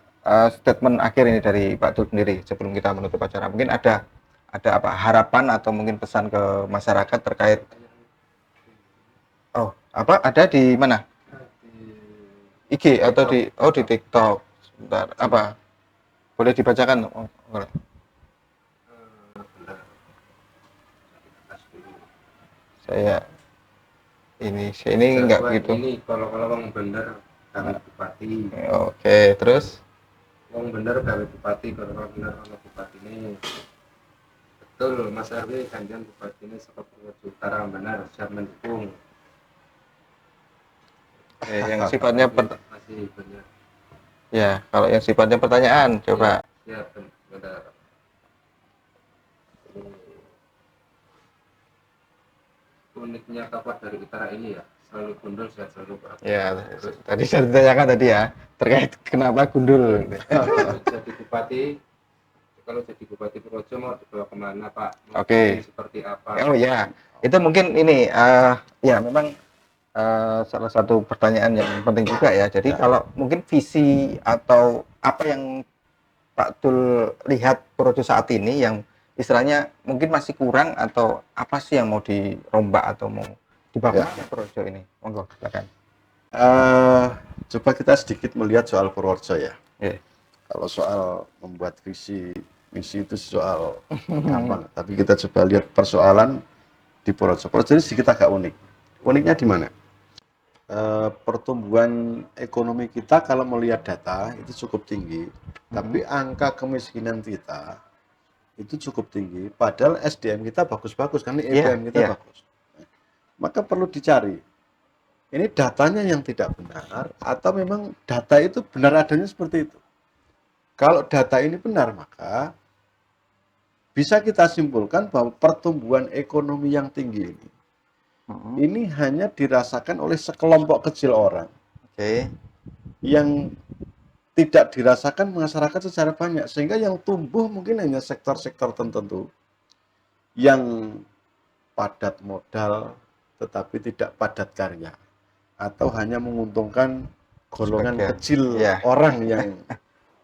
statement akhir ini dari Pak Tul sendiri sebelum kita menutup acara. Mungkin ada apa harapan atau mungkin pesan ke masyarakat terkait ada di mana? IG atau di TikTok. Sebentar, apa? Boleh dibacakan? Boleh. Saya ini enggak gitu. Ini kalau wong bener gawe bupati. Oke, terus Wong bener gawe bupati, kalau bener ono bupati ini. Betul, Mas RW kanjen bupati ini saka Purworejo Utara benar siap mendukung. yang sifatnya Masih banyak. ya, kalau yang sifatnya pertanyaan coba. Ya, benar. Uniknya kapak dari utara ini ya, selalu gundul dan selalu berakar. Ya, Terus tadi saya ditanyakan tadi ya, terkait kenapa gundul. jadi bupati, kalau jadi bupati Purworejo mau dibawa kemana Pak? Mau Oke. jadi seperti apa? Oh ya, itu mungkin ini ya memang salah satu pertanyaan yang penting juga ya. Jadi kalau mungkin visi atau apa yang Pak Tul lihat Purworejo saat ini yang istilahnya mungkin masih kurang atau apa sih yang mau dirombak atau mau dibangun Purworejo ini? Monggo, silakan. Coba kita sedikit melihat soal Purworejo ya. Iya. Kalau soal membuat visi misi itu soal gampang, tapi kita coba lihat persoalan di Purworejo. Purworejo ini sedikit agak unik. Uniknya di mana? Pertumbuhan ekonomi kita kalau melihat data itu cukup tinggi, tapi angka kemiskinan kita itu cukup tinggi. Padahal SDM kita bagus-bagus, karena EPM kita bagus. Maka perlu dicari. Ini datanya yang tidak benar, atau memang data itu benar adanya seperti itu. Kalau data ini benar, maka bisa kita simpulkan bahwa pertumbuhan ekonomi yang tinggi ini hanya dirasakan oleh sekelompok kecil orang yang tidak dirasakan masyarakat secara banyak, sehingga yang tumbuh mungkin hanya sektor-sektor tertentu yang padat modal tetapi tidak padat karya, atau hanya menguntungkan golongan kecil orang yang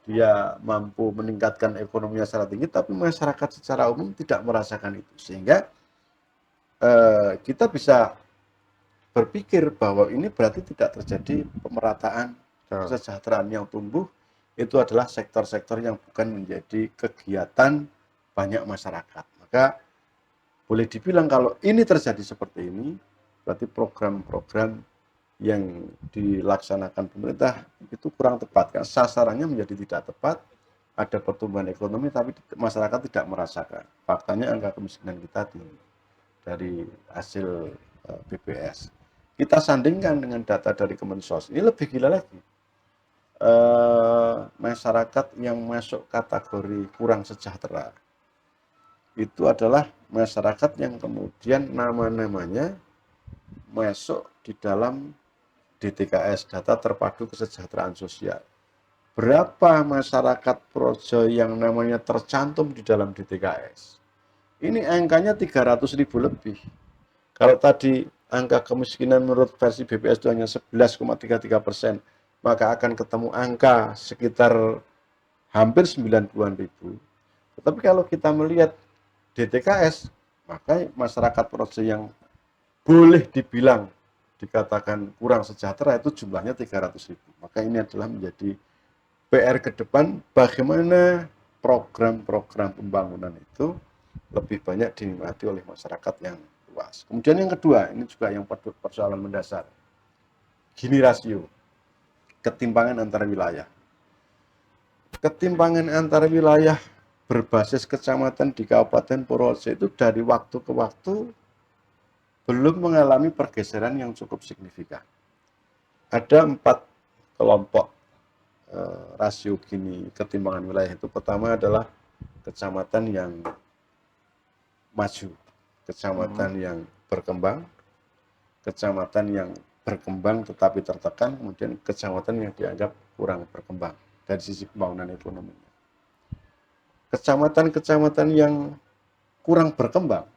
dia mampu meningkatkan ekonominya secara tinggi, tapi masyarakat secara umum tidak merasakan itu. Sehingga kita bisa berpikir bahwa ini berarti tidak terjadi pemerataan kesejahteraan. Yang tumbuh itu adalah sektor-sektor yang bukan menjadi kegiatan banyak masyarakat. Maka boleh dibilang kalau ini terjadi seperti ini, berarti program-program yang dilaksanakan pemerintah itu kurang tepat, kan sasarannya menjadi tidak tepat. Ada pertumbuhan ekonomi tapi masyarakat tidak merasakan. Faktanya angka kemiskinan kita tinggi dari hasil BPS. Kita sandingkan dengan data dari Kemensos, ini lebih gila lagi. Masyarakat yang masuk kategori kurang sejahtera itu adalah masyarakat yang kemudian nama-namanya masuk di dalam DTKS, data terpadu kesejahteraan sosial. Berapa masyarakat Purworejo yang namanya tercantum di dalam DTKS? Ini angkanya 300.000 lebih. Kalau tadi angka kemiskinan menurut versi BPS itu hanya 11,33%, maka akan ketemu angka sekitar hampir 90-an ribu. Tetapi kalau kita melihat DTKS, maka masyarakat Purworejo yang boleh dibilang dikatakan kurang sejahtera itu jumlahnya 300.000. Maka ini adalah menjadi PR ke depan, bagaimana program-program pembangunan itu lebih banyak dinikmati oleh masyarakat yang luas. Kemudian yang kedua, ini juga yang persoalan mendasar, Gini rasio, ketimpangan antar wilayah. Ketimpangan antar wilayah berbasis kecamatan di Kabupaten Purworejo itu dari waktu ke waktu belum mengalami pergeseran yang cukup signifikan. Ada 4 kelompok rasio Gini ketimpangan wilayah itu. Pertama adalah kecamatan yang maju, kecamatan yang berkembang, kecamatan yang berkembang tetapi tertekan, kemudian kecamatan yang dianggap kurang berkembang dari sisi pembangunan ekonomi. Kecamatan-kecamatan yang kurang berkembang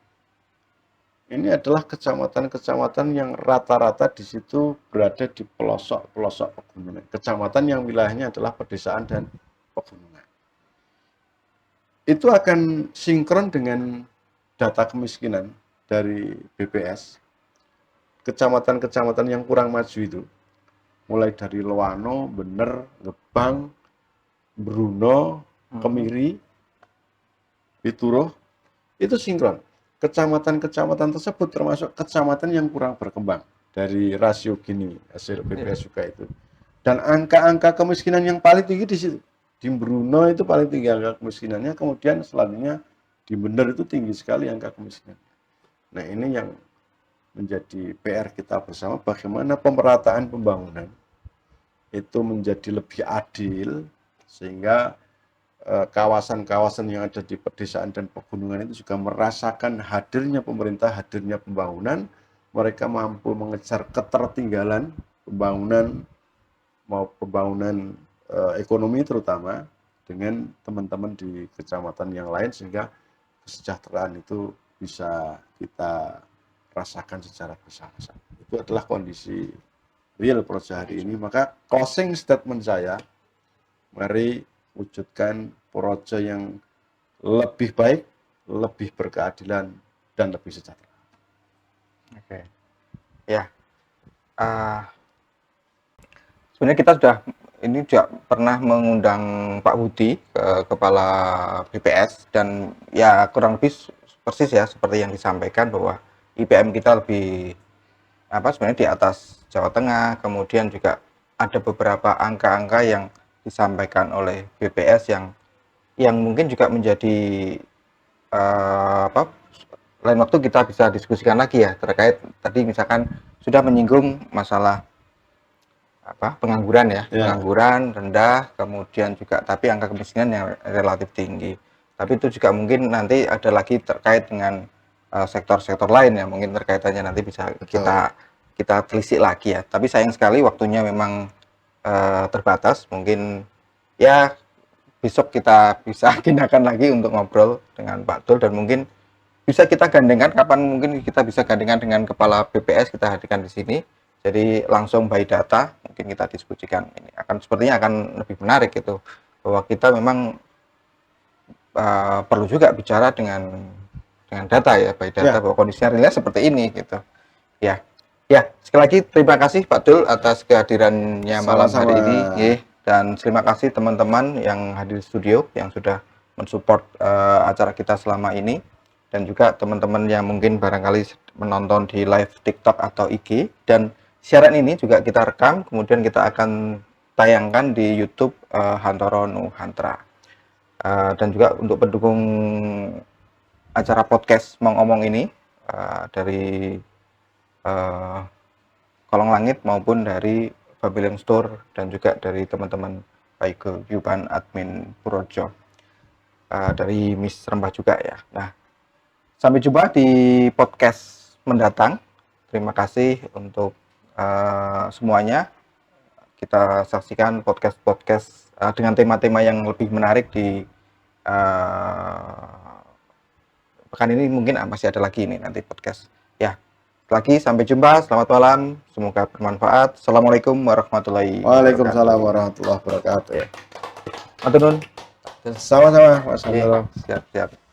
ini adalah kecamatan-kecamatan yang rata-rata di situ berada di pelosok-pelosok pegunungan. Kecamatan yang wilayahnya adalah pedesaan dan pegunungan. Itu akan sinkron dengan data kemiskinan dari BPS. Kecamatan-kecamatan yang kurang maju itu, mulai dari Loano, Bener, Gebang, Bruno, Kemiri, Pituruh, itu sinkron. Kecamatan-kecamatan tersebut termasuk kecamatan yang kurang berkembang dari rasio Gini hasil BPS juga itu. Dan angka-angka kemiskinan yang paling tinggi di situ. Di Bruno itu paling tinggi angka kemiskinannya, kemudian selanjutnya di Bener itu tinggi sekali angka kemiskinan. Nah, ini yang menjadi PR kita bersama, bagaimana pemerataan pembangunan itu menjadi lebih adil, sehingga kawasan-kawasan yang ada di pedesaan dan pegunungan itu juga merasakan hadirnya pemerintah, hadirnya pembangunan. Mereka mampu mengejar ketertinggalan pembangunan, mau pembangunan ekonomi terutama, dengan teman-teman di kecamatan yang lain, sehingga kesejahteraan itu bisa kita rasakan secara bersama-sama. Itu adalah kondisi real projo hari ini. Maka closing statement saya, mari wujudkan projo yang lebih baik, lebih berkeadilan, dan lebih sejahtera. Oke. Ya. Sebenarnya kita sudah ini juga pernah mengundang Pak Budi, Kepala BPS, dan ya kurang lebih persis ya seperti yang disampaikan bahwa IPM kita lebih sebenarnya di atas Jawa Tengah. Kemudian juga ada beberapa angka-angka yang disampaikan oleh BPS yang mungkin juga menjadi lain waktu kita bisa diskusikan lagi ya, terkait tadi misalkan sudah menyinggung masalah pengangguran ya, pengangguran rendah, kemudian juga tapi angka kemiskinan yang relatif tinggi. Tapi itu juga mungkin nanti ada lagi terkait dengan sektor-sektor lain ya, mungkin terkaitannya nanti bisa kita telisik lagi ya. Tapi sayang sekali waktunya memang terbatas. Mungkin ya besok kita bisa agendakan lagi untuk ngobrol dengan Pak Dul, dan mungkin bisa kita gandengkan kapan mungkin kita bisa gandengkan dengan Kepala BPS, kita hadirkan di sini. Jadi langsung by data mungkin kita diskusikan, ini sepertinya akan lebih menarik gitu, bahwa kita memang perlu juga bicara dengan data ya, by data bahwa kondisinya realnya seperti ini gitu. Ya sekali lagi terima kasih Pak Dul atas kehadirannya malam hari ini, dan terima kasih teman-teman yang hadir di studio yang sudah mensupport acara kita selama ini, dan juga teman-teman yang mungkin barangkali menonton di live TikTok atau IG. Dan siaran ini juga kita rekam, kemudian kita akan tayangkan di YouTube Hantoro Nuhantra. Dan juga untuk pendukung acara podcast Mengomong ini dari Kolong Langit maupun dari Babylon Store, dan juga dari teman-teman Paguyuban admin Projo, dari Miss Rembah juga ya. Nah, sampai jumpa di podcast mendatang. Terima kasih untuk semuanya. Kita saksikan podcast-podcast dengan tema-tema yang lebih menarik di pekan ini. Mungkin masih ada lagi ini nanti podcast. Ya, lagi sampai jumpa. Selamat malam. Semoga bermanfaat. Assalamualaikum warahmatullahi wabarakatuh. Waalaikumsalam warahmatullahi wabarakatuh. Matur nuwun. Sama-sama, Mas Andoro. Siap.